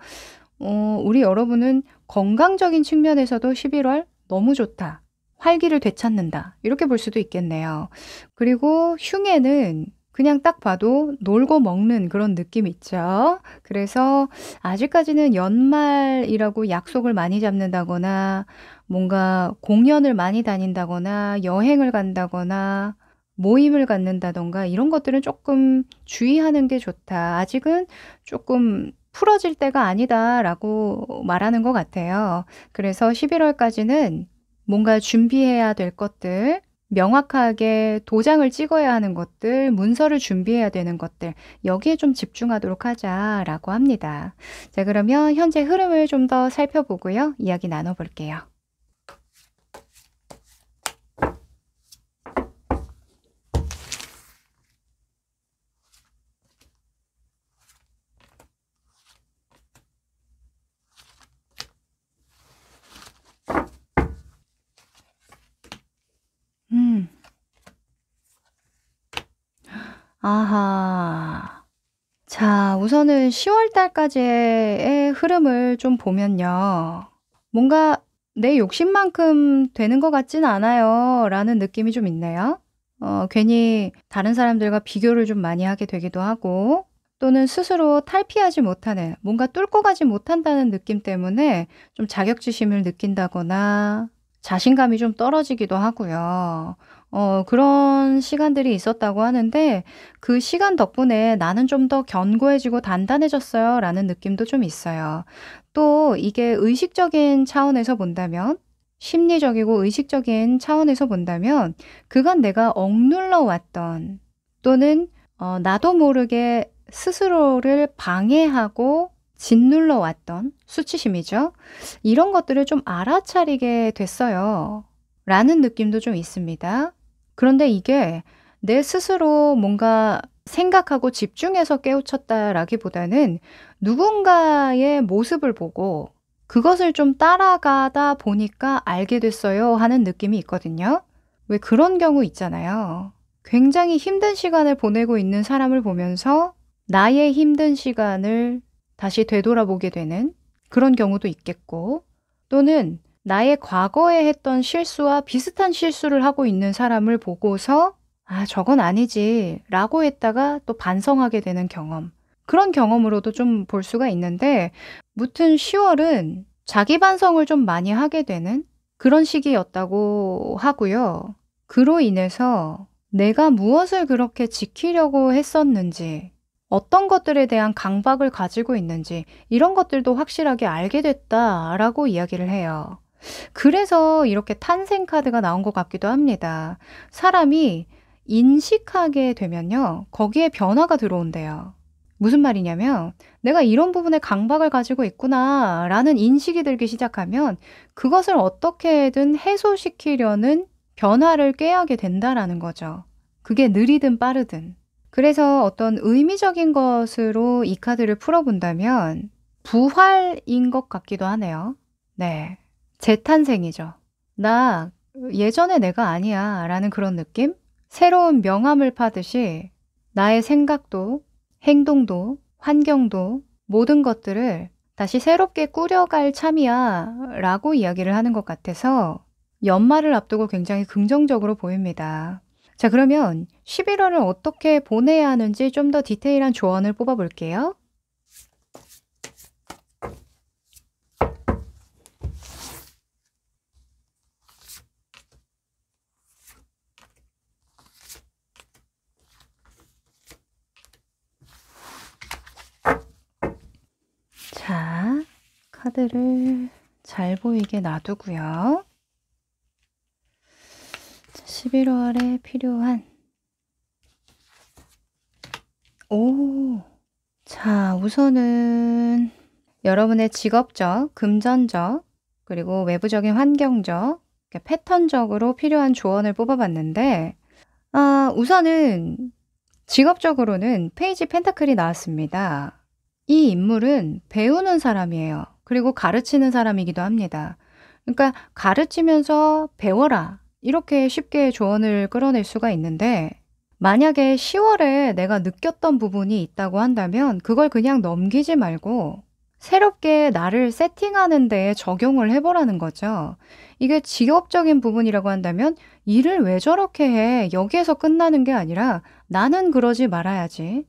우리 여러분은 건강적인 측면에서도 11월 너무 좋다. 활기를 되찾는다. 이렇게 볼 수도 있겠네요. 그리고 흉에는 그냥 딱 봐도 놀고 먹는 그런 느낌 있죠. 그래서 아직까지는 연말이라고 약속을 많이 잡는다거나 뭔가 공연을 많이 다닌다거나 여행을 간다거나 모임을 갖는다던가 이런 것들은 조금 주의하는 게 좋다. 아직은 조금 풀어질 때가 아니다라고 말하는 것 같아요. 그래서 11월까지는 뭔가 준비해야 될 것들, 명확하게 도장을 찍어야 하는 것들, 문서를 준비해야 되는 것들, 여기에 좀 집중하도록 하자라고 합니다. 자, 그러면 현재 흐름을 좀 더 살펴보고요. 이야기 나눠볼게요. 아하. 자, 우선은 10월 달까지의 흐름을 좀 보면요. 뭔가 '내 욕심만큼 되는 것 같진 않아요.' 라는 느낌이 좀 있네요. 괜히 다른 사람들과 비교를 좀 많이 하게 되기도 하고, 또는 스스로 탈피하지 못하는, 뭔가 뚫고 가지 못한다는 느낌 때문에 좀 자격지심을 느낀다거나 자신감이 좀 떨어지기도 하고요. 그런 시간들이 있었다고 하는데, 그 시간 덕분에 '나는 좀 더 견고해지고 단단해졌어요.' 라는 느낌도 좀 있어요. 또 이게 의식적인 차원에서 본다면, 심리적이고 의식적인 차원에서 본다면, 그간 내가 억눌러 왔던, 또는 나도 모르게 스스로를 방해하고 짓눌러 왔던 수치심이죠. 이런 것들을 좀 알아차리게 됐어요. 라는 느낌도 좀 있습니다. 그런데 이게 내 스스로 뭔가 생각하고 집중해서 깨우쳤다라기보다는 누군가의 모습을 보고 그것을 좀 따라가다 보니까 알게 됐어요 하는 느낌이 있거든요. 왜 그런 경우 있잖아요. 굉장히 힘든 시간을 보내고 있는 사람을 보면서 나의 힘든 시간을 다시 되돌아보게 되는 그런 경우도 있겠고, 또는 나의 과거에 했던 실수와 비슷한 실수를 하고 있는 사람을 보고서 '아, 저건 아니지.' 라고 했다가 또 반성하게 되는 경험. 그런 경험으로도 좀 볼 수가 있는데, 무튼 10월은 자기 반성을 좀 많이 하게 되는 그런 시기였다고 하고요. 그로 인해서 내가 무엇을 그렇게 지키려고 했었는지, 어떤 것들에 대한 강박을 가지고 있는지, 이런 것들도 확실하게 알게 됐다라고 이야기를 해요. 그래서 이렇게 탄생 카드가 나온 것 같기도 합니다. 사람이 인식하게 되면요, 거기에 변화가 들어온대요. 무슨 말이냐면, '내가 이런 부분에 강박을 가지고 있구나.'라는 인식이 들기 시작하면 그것을 어떻게든 해소시키려는 변화를 꾀하게 된다라는 거죠. 그게 느리든 빠르든. 그래서 어떤 의미적인 것으로 이 카드를 풀어본다면 부활인 것 같기도 하네요. 네. 재탄생이죠. '나 예전의 내가 아니야.' 라는 그런 느낌? 새로운 명암을 파듯이 나의 생각도, 행동도, 환경도, 모든 것들을 다시 새롭게 꾸려갈 참이야 라고 이야기를 하는 것 같아서 연말을 앞두고 굉장히 긍정적으로 보입니다. 자, 그러면 11월을 어떻게 보내야 하는지 좀 더 디테일한 조언을 뽑아 볼게요. 자, 카드를 잘 보이게 놔두고요. 11월에 필요한, 자, 우선은 여러분의 직업적, 금전적, 그리고 외부적인 환경적, 이렇게 패턴적으로 필요한 조언을 뽑아봤는데, 우선은 직업적으로는 페이지 펜타클이 나왔습니다. 이 인물은 배우는 사람이에요. 그리고 가르치는 사람이기도 합니다. 그러니까 가르치면서 배워라, 이렇게 쉽게 조언을 끌어낼 수가 있는데, 만약에 10월에 내가 느꼈던 부분이 있다고 한다면 그걸 그냥 넘기지 말고 새롭게 나를 세팅하는 데에 적용을 해보라는 거죠. 이게 직업적인 부분이라고 한다면 '일을 왜 저렇게 해?' 여기에서 끝나는 게 아니라 '나는 그러지 말아야지.'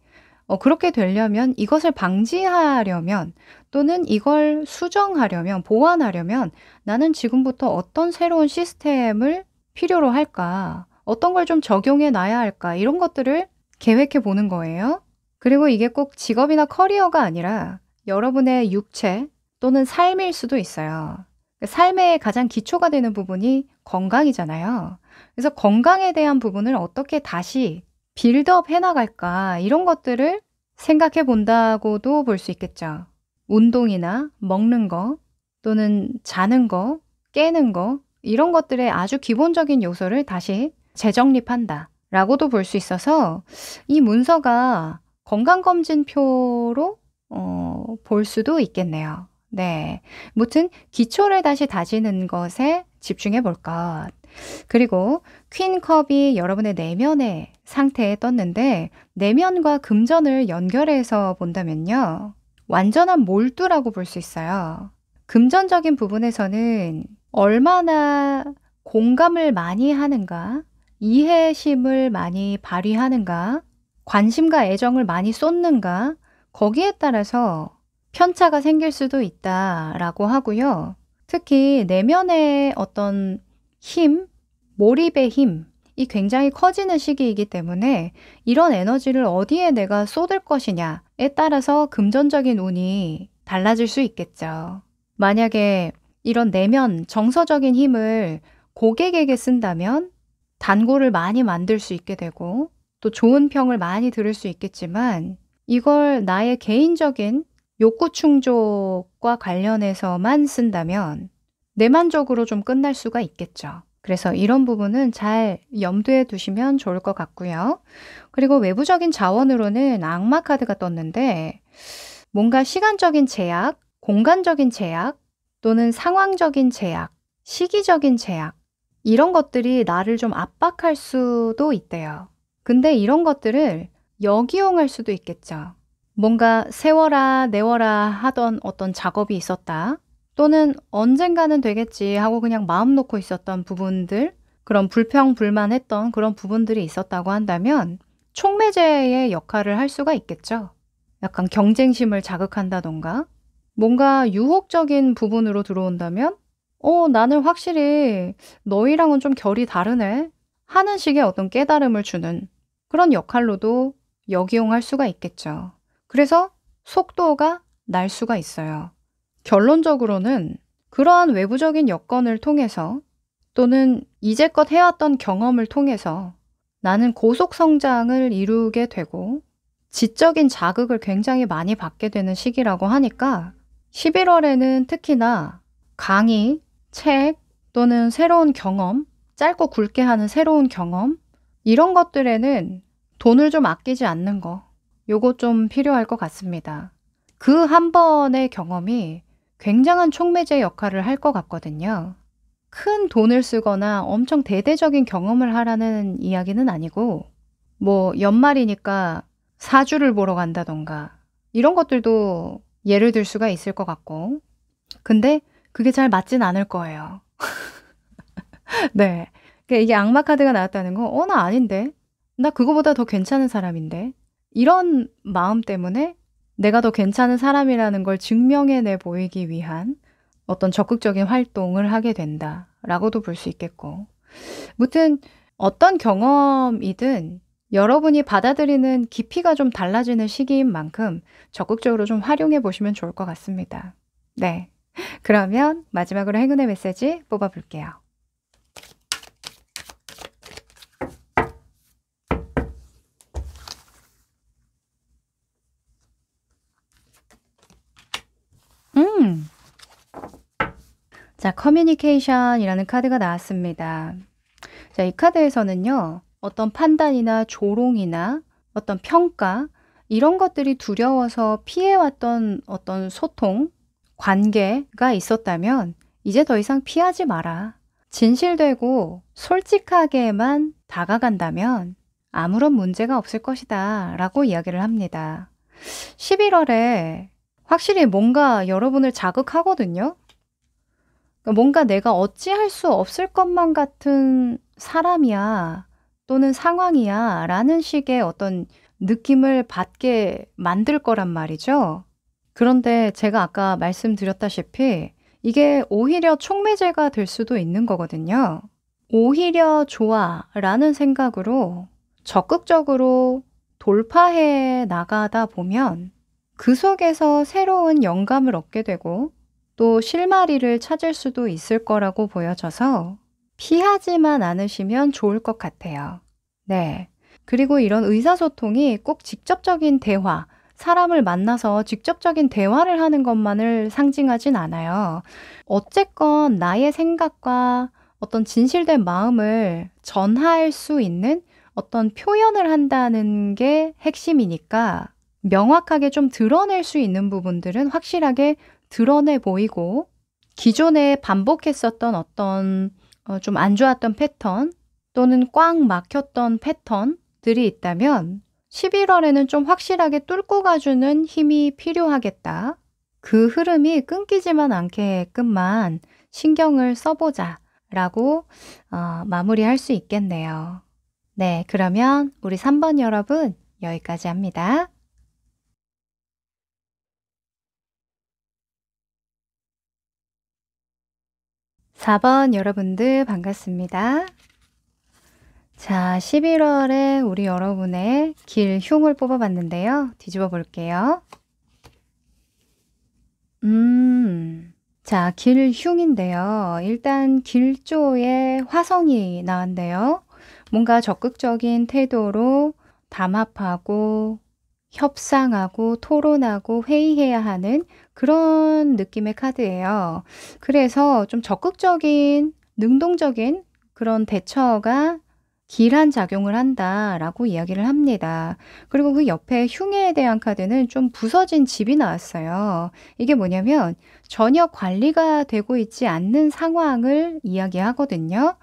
그렇게 되려면, 이것을 방지하려면, 또는 이걸 수정하려면, 보완하려면 '나는 지금부터 어떤 새로운 시스템을 필요로 할까? 어떤 걸 좀 적용해 놔야 할까?' 이런 것들을 계획해 보는 거예요. 그리고 이게 꼭 직업이나 커리어가 아니라 여러분의 육체 또는 삶일 수도 있어요. 삶의 가장 기초가 되는 부분이 건강이잖아요. 그래서 건강에 대한 부분을 어떻게 다시 빌드업 해나갈까 이런 것들을 생각해 본다고도 볼 수 있겠죠. 운동이나 먹는 거 또는 자는 거, 깨는 거 이런 것들의 아주 기본적인 요소를 다시 재정립한다 라고도 볼 수 있어서 이 문서가 건강검진표로 볼 수도 있겠네요. 네. 무튼 기초를 다시 다지는 것에 집중해 볼 것. 그리고 퀸컵이 여러분의 내면의 상태에 떴는데 내면과 금전을 연결해서 본다면요. 완전한 몰두라고 볼 수 있어요. 금전적인 부분에서는 얼마나 공감을 많이 하는가, 이해심을 많이 발휘하는가, 관심과 애정을 많이 쏟는가, 거기에 따라서 편차가 생길 수도 있다라고 하고요. 특히 내면의 어떤 힘, 몰입의 힘, 이 굉장히 커지는 시기이기 때문에 이런 에너지를 어디에 내가 쏟을 것이냐에 따라서 금전적인 운이 달라질 수 있겠죠. 만약에 이런 내면 정서적인 힘을 고객에게 쓴다면 단골을 많이 만들 수 있게 되고 또 좋은 평을 많이 들을 수 있겠지만 이걸 나의 개인적인 욕구 충족과 관련해서만 쓴다면 내만적으로 좀 끝날 수가 있겠죠. 그래서 이런 부분은 잘 염두에 두시면 좋을 것 같고요. 그리고 외부적인 자원으로는 악마 카드가 떴는데 뭔가 시간적인 제약, 공간적인 제약 또는 상황적인 제약, 시기적인 제약 이런 것들이 나를 좀 압박할 수도 있대요. 근데 이런 것들을 역이용할 수도 있겠죠. 뭔가 세워라 내워라 하던 어떤 작업이 있었다. 또는 언젠가는 되겠지 하고 그냥 마음 놓고 있었던 부분들, 그런 불평불만했던 그런 부분들이 있었다고 한다면 촉매제의 역할을 할 수가 있겠죠. 약간 경쟁심을 자극한다던가 뭔가 유혹적인 부분으로 들어온다면 나는 확실히 너희랑은 좀 결이 다르네 하는 식의 어떤 깨달음을 주는 그런 역할로도 역이용할 수가 있겠죠. 그래서 속도가 날 수가 있어요. 결론적으로는 그러한 외부적인 여건을 통해서 또는 이제껏 해왔던 경험을 통해서 나는 고속 성장을 이루게 되고 지적인 자극을 굉장히 많이 받게 되는 시기라고 하니까 11월에는 특히나 강의, 책 또는 새로운 경험, 짧고 굵게 하는 새로운 경험 이런 것들에는 돈을 좀 아끼지 않는 거 요거 좀 필요할 것 같습니다. 그 한 번의 경험이 굉장한 촉매제 역할을 할 것 같거든요. 큰 돈을 쓰거나 엄청 대대적인 경험을 하라는 이야기는 아니고 뭐 연말이니까 사주를 보러 간다던가 이런 것들도 예를 들 수가 있을 것 같고 근데 그게 잘 맞진 않을 거예요. 네. 그러니까 이게 악마 카드가 나왔다는 거 나 아닌데 나 그거보다 더 괜찮은 사람인데 이런 마음 때문에 내가 더 괜찮은 사람이라는 걸 증명해내 보이기 위한 어떤 적극적인 활동을 하게 된다라고도 볼 수 있겠고 무튼 어떤 경험이든 여러분이 받아들이는 깊이가 좀 달라지는 시기인 만큼 적극적으로 좀 활용해 보시면 좋을 것 같습니다. 네. 그러면 마지막으로 행운의 메시지 뽑아볼게요. 자, 커뮤니케이션이라는 카드가 나왔습니다. 자, 이 카드에서는요, 어떤 판단이나 조롱이나 어떤 평가, 이런 것들이 두려워서 피해왔던 어떤 소통, 관계가 있었다면 이제 더 이상 피하지 마라. 진실되고 솔직하게만 다가간다면 아무런 문제가 없을 것이다 라고 이야기를 합니다. 11월에 확실히 뭔가 여러분을 자극하거든요. 뭔가 내가 어찌할 수 없을 것만 같은 사람이야 또는 상황이야 라는 식의 어떤 느낌을 받게 만들 거란 말이죠. 그런데 제가 아까 말씀드렸다시피 이게 오히려 촉매제가 될 수도 있는 거거든요. 오히려 좋아 라는 생각으로 적극적으로 돌파해 나가다 보면 그 속에서 새로운 영감을 얻게 되고 또 실마리를 찾을 수도 있을 거라고 보여져서 피하지만 않으시면 좋을 것 같아요. 네. 그리고 이런 의사소통이 꼭 직접적인 대화, 사람을 만나서 직접적인 대화를 하는 것만을 상징하진 않아요. 어쨌건 나의 생각과 어떤 진실된 마음을 전할 수 있는 어떤 표현을 한다는 게 핵심이니까 명확하게 좀 드러낼 수 있는 부분들은 확실하게 드러내 보이고 기존에 반복했었던 어떤 좀 안 좋았던 패턴 또는 꽉 막혔던 패턴들이 있다면 11월에는 좀 확실하게 뚫고 가주는 힘이 필요하겠다. 그 흐름이 끊기지만 않게끔만 신경을 써보자 라고 마무리할 수 있겠네요. 네, 그러면 우리 3번 여러분 여기까지 합니다. 4번 여러분들 반갑습니다. 자, 11월에 우리 여러분의 길 흉을 뽑아봤는데요. 뒤집어 볼게요. 자, 길 흉인데요. 일단 길조에 화성이 나왔네요. 뭔가 적극적인 태도로 담합하고 협상하고 토론하고 회의해야 하는 그런 느낌의 카드예요. 그래서 좀 적극적인 능동적인 그런 대처가 길한 작용을 한다라고 이야기를 합니다. 그리고 그 옆에 흉에 대한 카드는 좀 부서진 집이 나왔어요. 이게 뭐냐면 전혀 관리가 되고 있지 않는 상황을 이야기하거든요.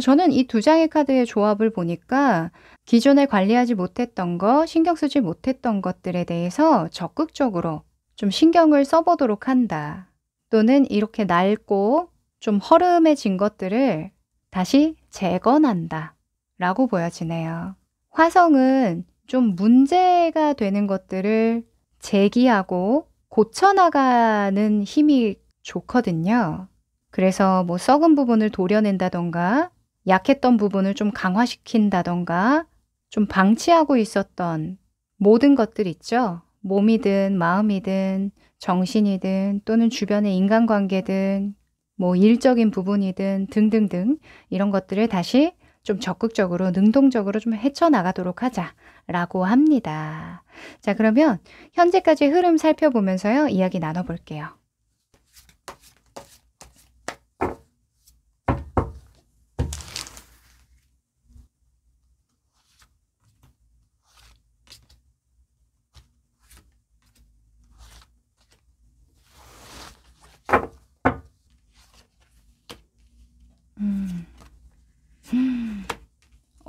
저는 이 두 장의 카드의 조합을 보니까 기존에 관리하지 못했던 것, 신경 쓰지 못했던 것들에 대해서 적극적으로 좀 신경을 써보도록 한다. 또는 이렇게 낡고 좀 허름해진 것들을 다시 재건한다. 라고 보여지네요. 화성은 좀 문제가 되는 것들을 제기하고 고쳐나가는 힘이 좋거든요. 그래서 뭐 썩은 부분을 도려낸다던가 약했던 부분을 좀 강화시킨다던가 좀 방치하고 있었던 모든 것들 있죠. 몸이든 마음이든 정신이든 또는 주변의 인간관계든 뭐 일적인 부분이든 등등등 이런 것들을 다시 좀 적극적으로 능동적으로 좀 헤쳐나가도록 하자라고 합니다. 자, 그러면 현재까지 흐름 살펴보면서요. 이야기 나눠볼게요.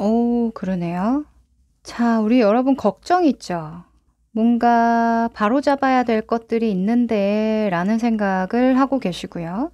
오, 그러네요. 자, 우리 여러분 걱정 있죠? 뭔가 바로잡아야 될 것들이 있는데 라는 생각을 하고 계시고요.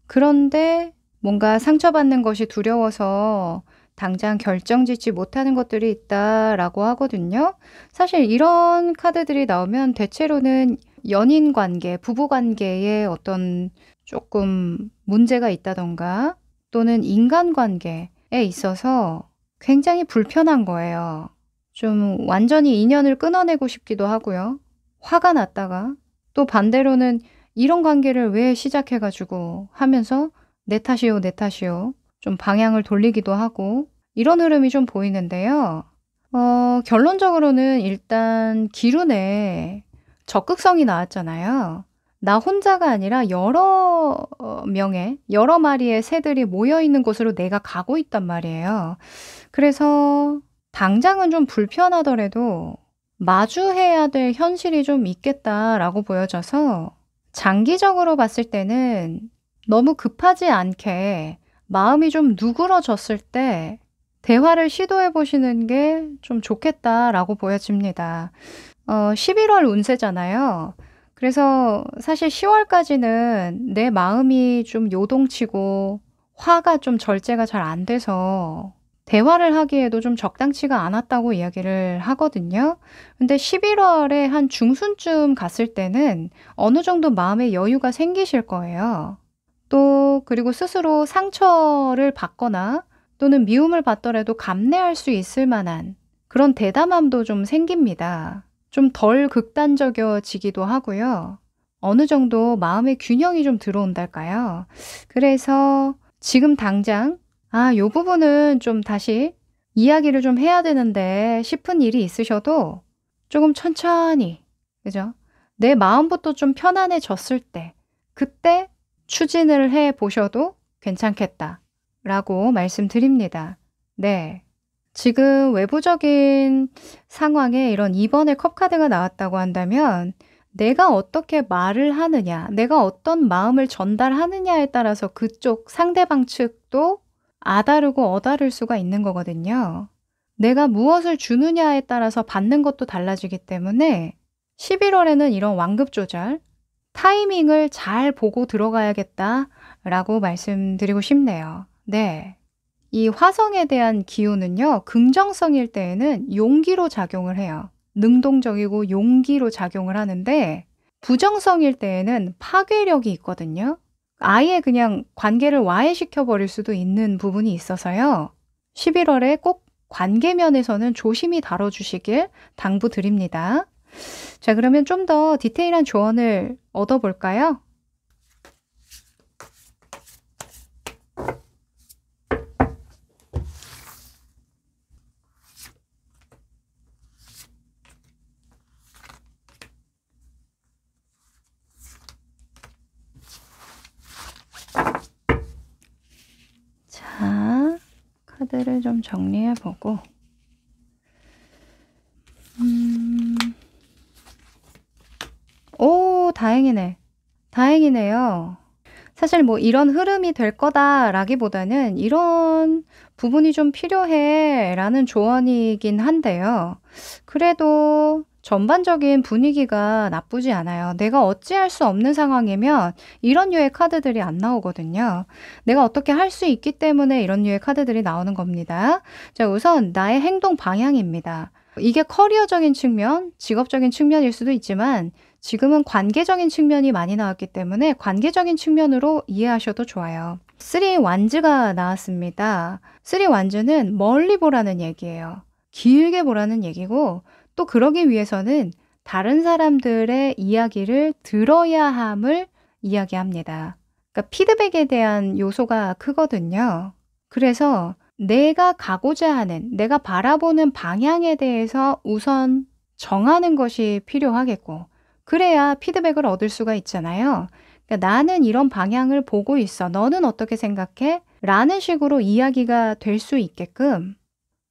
그런데 뭔가 상처받는 것이 두려워서 당장 결정짓지 못하는 것들이 있다라고 하거든요. 사실 이런 카드들이 나오면 대체로는 연인 관계, 부부 관계에 어떤 조금 문제가 있다던가 또는 인간 관계에 있어서 굉장히 불편한 거예요. 좀 완전히 인연을 끊어내고 싶기도 하고요. 화가 났다가 또 반대로는 이런 관계를 왜 시작해가지고 하면서 내 탓이요, 내 탓이요. 좀 방향을 돌리기도 하고 이런 흐름이 좀 보이는데요. 결론적으로는 일단 기룬에 적극성이 나왔잖아요. 나 혼자가 아니라 여러 명의, 여러 마리의 새들이 모여있는 곳으로 내가 가고 있단 말이에요. 그래서 당장은 좀 불편하더라도 마주해야 될 현실이 좀 있겠다라고 보여져서 장기적으로 봤을 때는 너무 급하지 않게 마음이 좀 누그러졌을 때 대화를 시도해 보시는 게 좀 좋겠다라고 보여집니다. 11월 운세잖아요. 그래서 사실 10월까지는 내 마음이 좀 요동치고 화가 좀 절제가 잘 안 돼서 대화를 하기에도 좀 적당치가 않았다고 이야기를 하거든요. 근데 11월에 한 중순쯤 갔을 때는 어느 정도 마음의 여유가 생기실 거예요. 또 그리고 스스로 상처를 받거나 또는 미움을 받더라도 감내할 수 있을 만한 그런 대담함도 좀 생깁니다. 좀 덜 극단적이어지기도 하고요. 어느 정도 마음의 균형이 좀 들어온달까요? 그래서 지금 당장 요 부분은 좀 다시 이야기를 좀 해야 되는데 싶은 일이 있으셔도 조금 천천히, 그죠? 내 마음부터 좀 편안해졌을 때, 그때 추진을 해 보셔도 괜찮겠다라고 말씀드립니다. 네. 지금 외부적인 상황에 이런 2번의 컵 카드가 나왔다고 한다면 내가 어떻게 말을 하느냐, 내가 어떤 마음을 전달하느냐에 따라서 그쪽 상대방 측도 아다르고 어다를 수가 있는 거거든요. 내가 무엇을 주느냐에 따라서 받는 것도 달라지기 때문에 11월에는 이런 완급 조절, 타이밍을 잘 보고 들어가야겠다라고 말씀드리고 싶네요. 네. 이 화성에 대한 기운은요, 긍정성일 때에는 용기로 작용을 해요. 능동적이고 용기로 작용을 하는데, 부정성일 때에는 파괴력이 있거든요. 아예 그냥 관계를 와해시켜 버릴 수도 있는 부분이 있어서요. 11월에 꼭 관계 면에서는 조심히 다뤄주시길 당부드립니다. 자, 그러면 좀 더 디테일한 조언을 얻어볼까요? 자, 카드를 좀 정리해 보고. 오, 다행이네. 다행이네요. 사실 뭐 이런 흐름이 될 거다라기보다는 이런 부분이 좀 필요해라는 조언이긴 한데요. 그래도 전반적인 분위기가 나쁘지 않아요. 내가 어찌할 수 없는 상황이면 이런 류의 카드들이 안 나오거든요. 내가 어떻게 할 수 있기 때문에 이런 류의 카드들이 나오는 겁니다. 자, 우선 나의 행동 방향입니다. 이게 커리어적인 측면, 직업적인 측면일 수도 있지만 지금은 관계적인 측면이 많이 나왔기 때문에 관계적인 측면으로 이해하셔도 좋아요. 3 완즈가 나왔습니다. 3 완즈는 멀리 보라는 얘기예요. 길게 보라는 얘기고, 또 그러기 위해서는 다른 사람들의 이야기를 들어야 함을 이야기합니다. 그러니까 피드백에 대한 요소가 크거든요. 그래서 내가 가고자 하는, 내가 바라보는 방향에 대해서 우선 정하는 것이 필요하겠고, 그래야 피드백을 얻을 수가 있잖아요. 그러니까 나는 이런 방향을 보고 있어. 너는 어떻게 생각해? 라는 식으로 이야기가 될 수 있게끔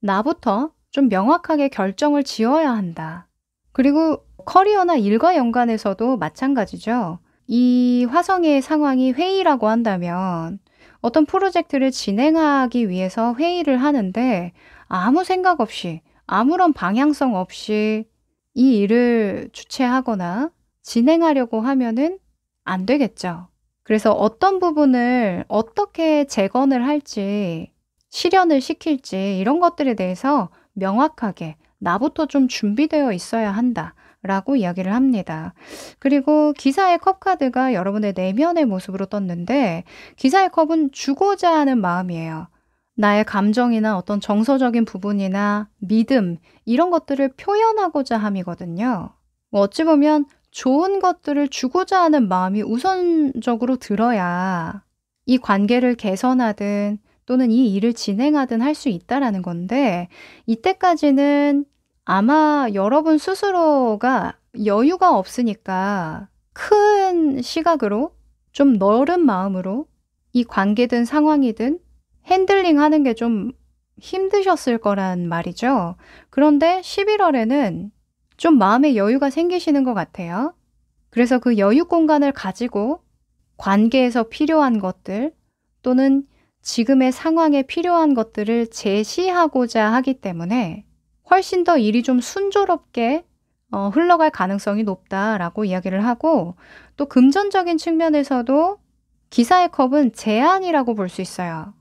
나부터 좀 명확하게 결정을 지어야 한다. 그리고 커리어나 일과 연관해서도 마찬가지죠. 이 화성의 상황이 회의라고 한다면 어떤 프로젝트를 진행하기 위해서 회의를 하는데 아무 생각 없이, 아무런 방향성 없이 이 일을 주최하거나 진행하려고 하면은 안 되겠죠. 그래서 어떤 부분을 어떻게 재건을 할지, 실현을 시킬지 이런 것들에 대해서 명확하게 나부터 좀 준비되어 있어야 한다라고 이야기를 합니다. 그리고 기사의 컵 카드가 여러분의 내면의 모습으로 떴는데 기사의 컵은 주고자 하는 마음이에요. 나의 감정이나 어떤 정서적인 부분이나 믿음 이런 것들을 표현하고자 함이거든요. 어찌 보면 좋은 것들을 주고자 하는 마음이 우선적으로 들어야 이 관계를 개선하든 또는 이 일을 진행하든 할 수 있다라는 건데 이때까지는 아마 여러분 스스로가 여유가 없으니까 큰 시각으로 좀 넓은 마음으로 이 관계든 상황이든 핸들링 하는 게 좀 힘드셨을 거란 말이죠. 그런데 11월에는 좀 마음의 여유가 생기시는 것 같아요. 그래서 그 여유 공간을 가지고 관계에서 필요한 것들 또는 지금의 상황에 필요한 것들을 제시하고자 하기 때문에 훨씬 더 일이 좀 순조롭게 흘러갈 가능성이 높다라고 이야기를 하고 또 금전적인 측면에서도 기사의 컵은 제안이라고 볼 수 있어요.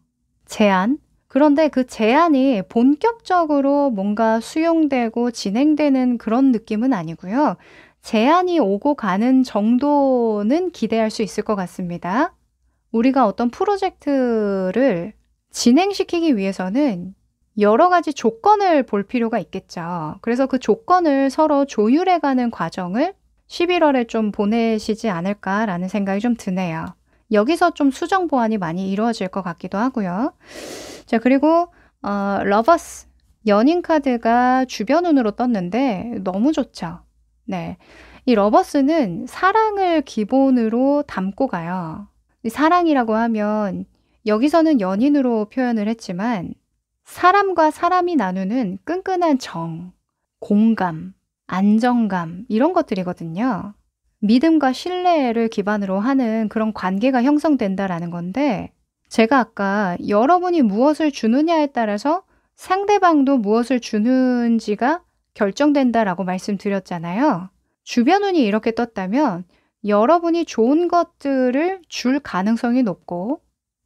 제안. 그런데 그 제안이 본격적으로 뭔가 수용되고 진행되는 그런 느낌은 아니고요. 제안이 오고 가는 정도는 기대할 수 있을 것 같습니다. 우리가 어떤 프로젝트를 진행시키기 위해서는 여러 가지 조건을 볼 필요가 있겠죠. 그래서 그 조건을 서로 조율해가는 과정을 11월에 좀 보내시지 않을까라는 생각이 좀 드네요. 여기서 좀 수정 보완이 많이 이루어질 것 같기도 하고요. 자, 그리고 러버스 연인 카드가 주변 운으로 떴는데 너무 좋죠. 네. 이 러버스는 사랑을 기본으로 담고 가요. 이 사랑이라고 하면 여기서는 연인으로 표현을 했지만 사람과 사람이 나누는 끈끈한 정, 공감, 안정감 이런 것들이거든요. 믿음과 신뢰를 기반으로 하는 그런 관계가 형성된다라는 건데 제가 아까 여러분이 무엇을 주느냐에 따라서 상대방도 무엇을 주는지가 결정된다라고 말씀드렸잖아요. 주변 운이 이렇게 떴다면 여러분이 좋은 것들을 줄 가능성이 높고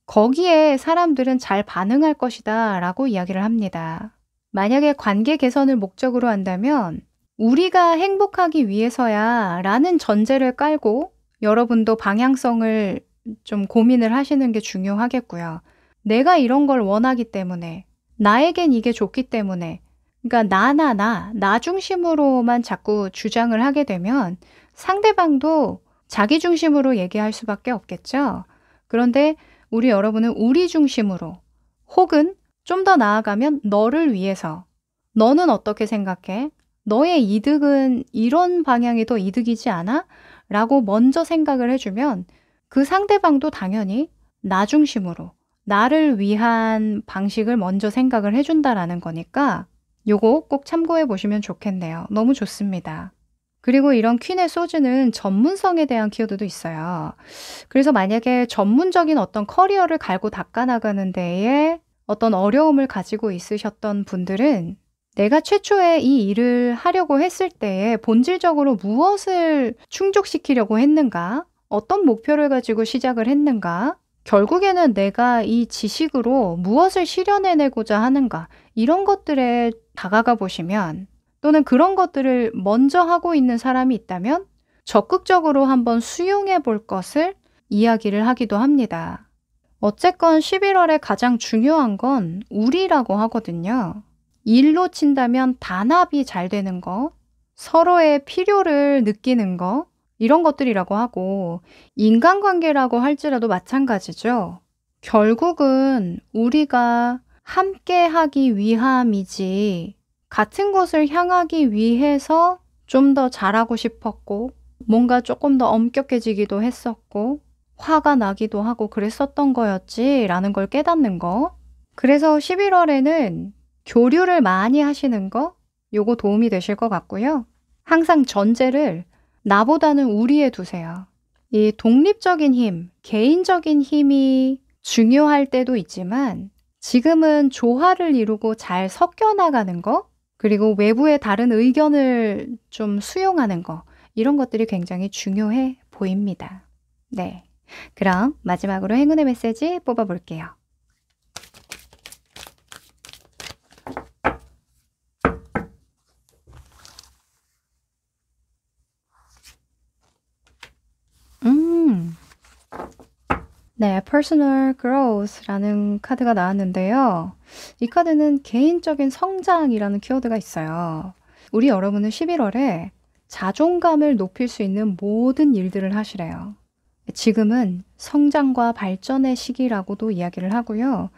거기에 사람들은 잘 반응할 것이다 라고 이야기를 합니다. 만약에 관계 개선을 목적으로 한다면 우리가 행복하기 위해서야 라는 전제를 깔고 여러분도 방향성을 좀 고민을 하시는 게 중요하겠고요. 내가 이런 걸 원하기 때문에 나에겐 이게 좋기 때문에 그러니까 나 중심으로만 자꾸 주장을 하게 되면 상대방도 자기 중심으로 얘기할 수밖에 없겠죠. 그런데 우리 여러분은 우리 중심으로 혹은 좀 더 나아가면 너를 위해서 너는 어떻게 생각해? 너의 이득은 이런 방향이 더 이득이지 않아? 라고 먼저 생각을 해주면 그 상대방도 당연히 나 중심으로 나를 위한 방식을 먼저 생각을 해준다라는 거니까 요거 꼭 참고해 보시면 좋겠네요. 너무 좋습니다. 그리고 이런 퀸의 소즈는 전문성에 대한 키워드도 있어요. 그래서 만약에 전문적인 어떤 커리어를 갈고 닦아나가는 데에 어떤 어려움을 가지고 있으셨던 분들은 내가 최초에 이 일을 하려고 했을 때에 본질적으로 무엇을 충족시키려고 했는가? 어떤 목표를 가지고 시작을 했는가? 결국에는 내가 이 지식으로 무엇을 실현해내고자 하는가? 이런 것들에 다가가 보시면 또는 그런 것들을 먼저 하고 있는 사람이 있다면 적극적으로 한번 수용해 볼 것을 이야기를 하기도 합니다. 어쨌건 11월에 가장 중요한 건 우리라고 하거든요. 일로 친다면 단합이 잘 되는 거, 서로의 필요를 느끼는 거, 이런 것들이라고 하고 인간관계라고 할지라도 마찬가지죠. 결국은 우리가 함께 하기 위함이지 같은 곳을 향하기 위해서 좀 더 잘하고 싶었고 뭔가 조금 더 엄격해지기도 했었고 화가 나기도 하고 그랬었던 거였지 라는 걸 깨닫는 거. 그래서 11월에는 교류를 많이 하시는 거 요거 도움이 되실 것 같고요. 항상 전제를 나보다는 우리에 두세요. 이 독립적인 힘, 개인적인 힘이 중요할 때도 있지만 지금은 조화를 이루고 잘 섞여 나가는 거 그리고 외부의 다른 의견을 좀 수용하는 거 이런 것들이 굉장히 중요해 보입니다. 네, 그럼 마지막으로 행운의 메시지 뽑아볼게요. 네, Personal Growth라는 카드가 나왔는데요. 이 카드는 개인적인 성장이라는 키워드가 있어요. 우리 여러분은 11월에 자존감을 높일 수 있는 모든 일들을 하시래요. 지금은 성장과 발전의 시기라고도 이야기를 하고요.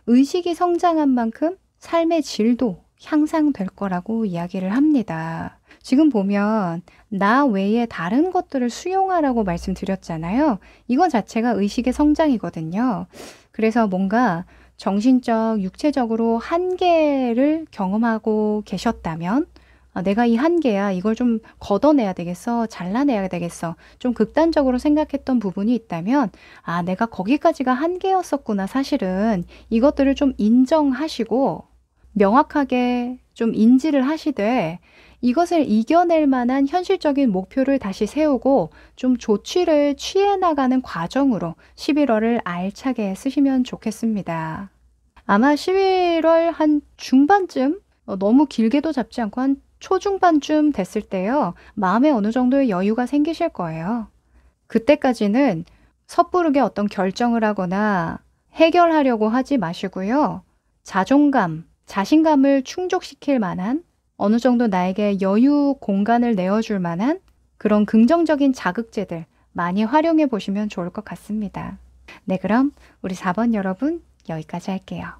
의식이 성장한 만큼 삶의 질도 향상될 거라고 이야기를 합니다. 지금 보면 나 외에 다른 것들을 수용하라고 말씀드렸잖아요. 이거 자체가 의식의 성장이거든요. 그래서 뭔가 정신적, 육체적으로 한계를 경험하고 계셨다면 내가 이 한계야, 이걸 좀 걷어내야 되겠어, 잘라내야 되겠어, 좀 극단적으로 생각했던 부분이 있다면 내가 거기까지가 한계였었구나. 사실은 이것들을 좀 인정하시고 명확하게 좀 인지를 하시되 이것을 이겨낼 만한 현실적인 목표를 다시 세우고 좀 조치를 취해 나가는 과정으로 11월을 알차게 쓰시면 좋겠습니다. 아마 11월 한 중반쯤 너무 길게도 잡지 않고 한 초중반쯤 됐을 때요. 마음에 어느 정도의 여유가 생기실 거예요. 그때까지는 섣부르게 어떤 결정을 하거나 해결하려고 하지 마시고요. 자존감, 자신감을 충족시킬 만한 어느 정도 나에게 여유 공간을 내어줄 만한 그런 긍정적인 자극제들 많이 활용해 보시면 좋을 것 같습니다. 네, 그럼 우리 4번 여러분 여기까지 할게요.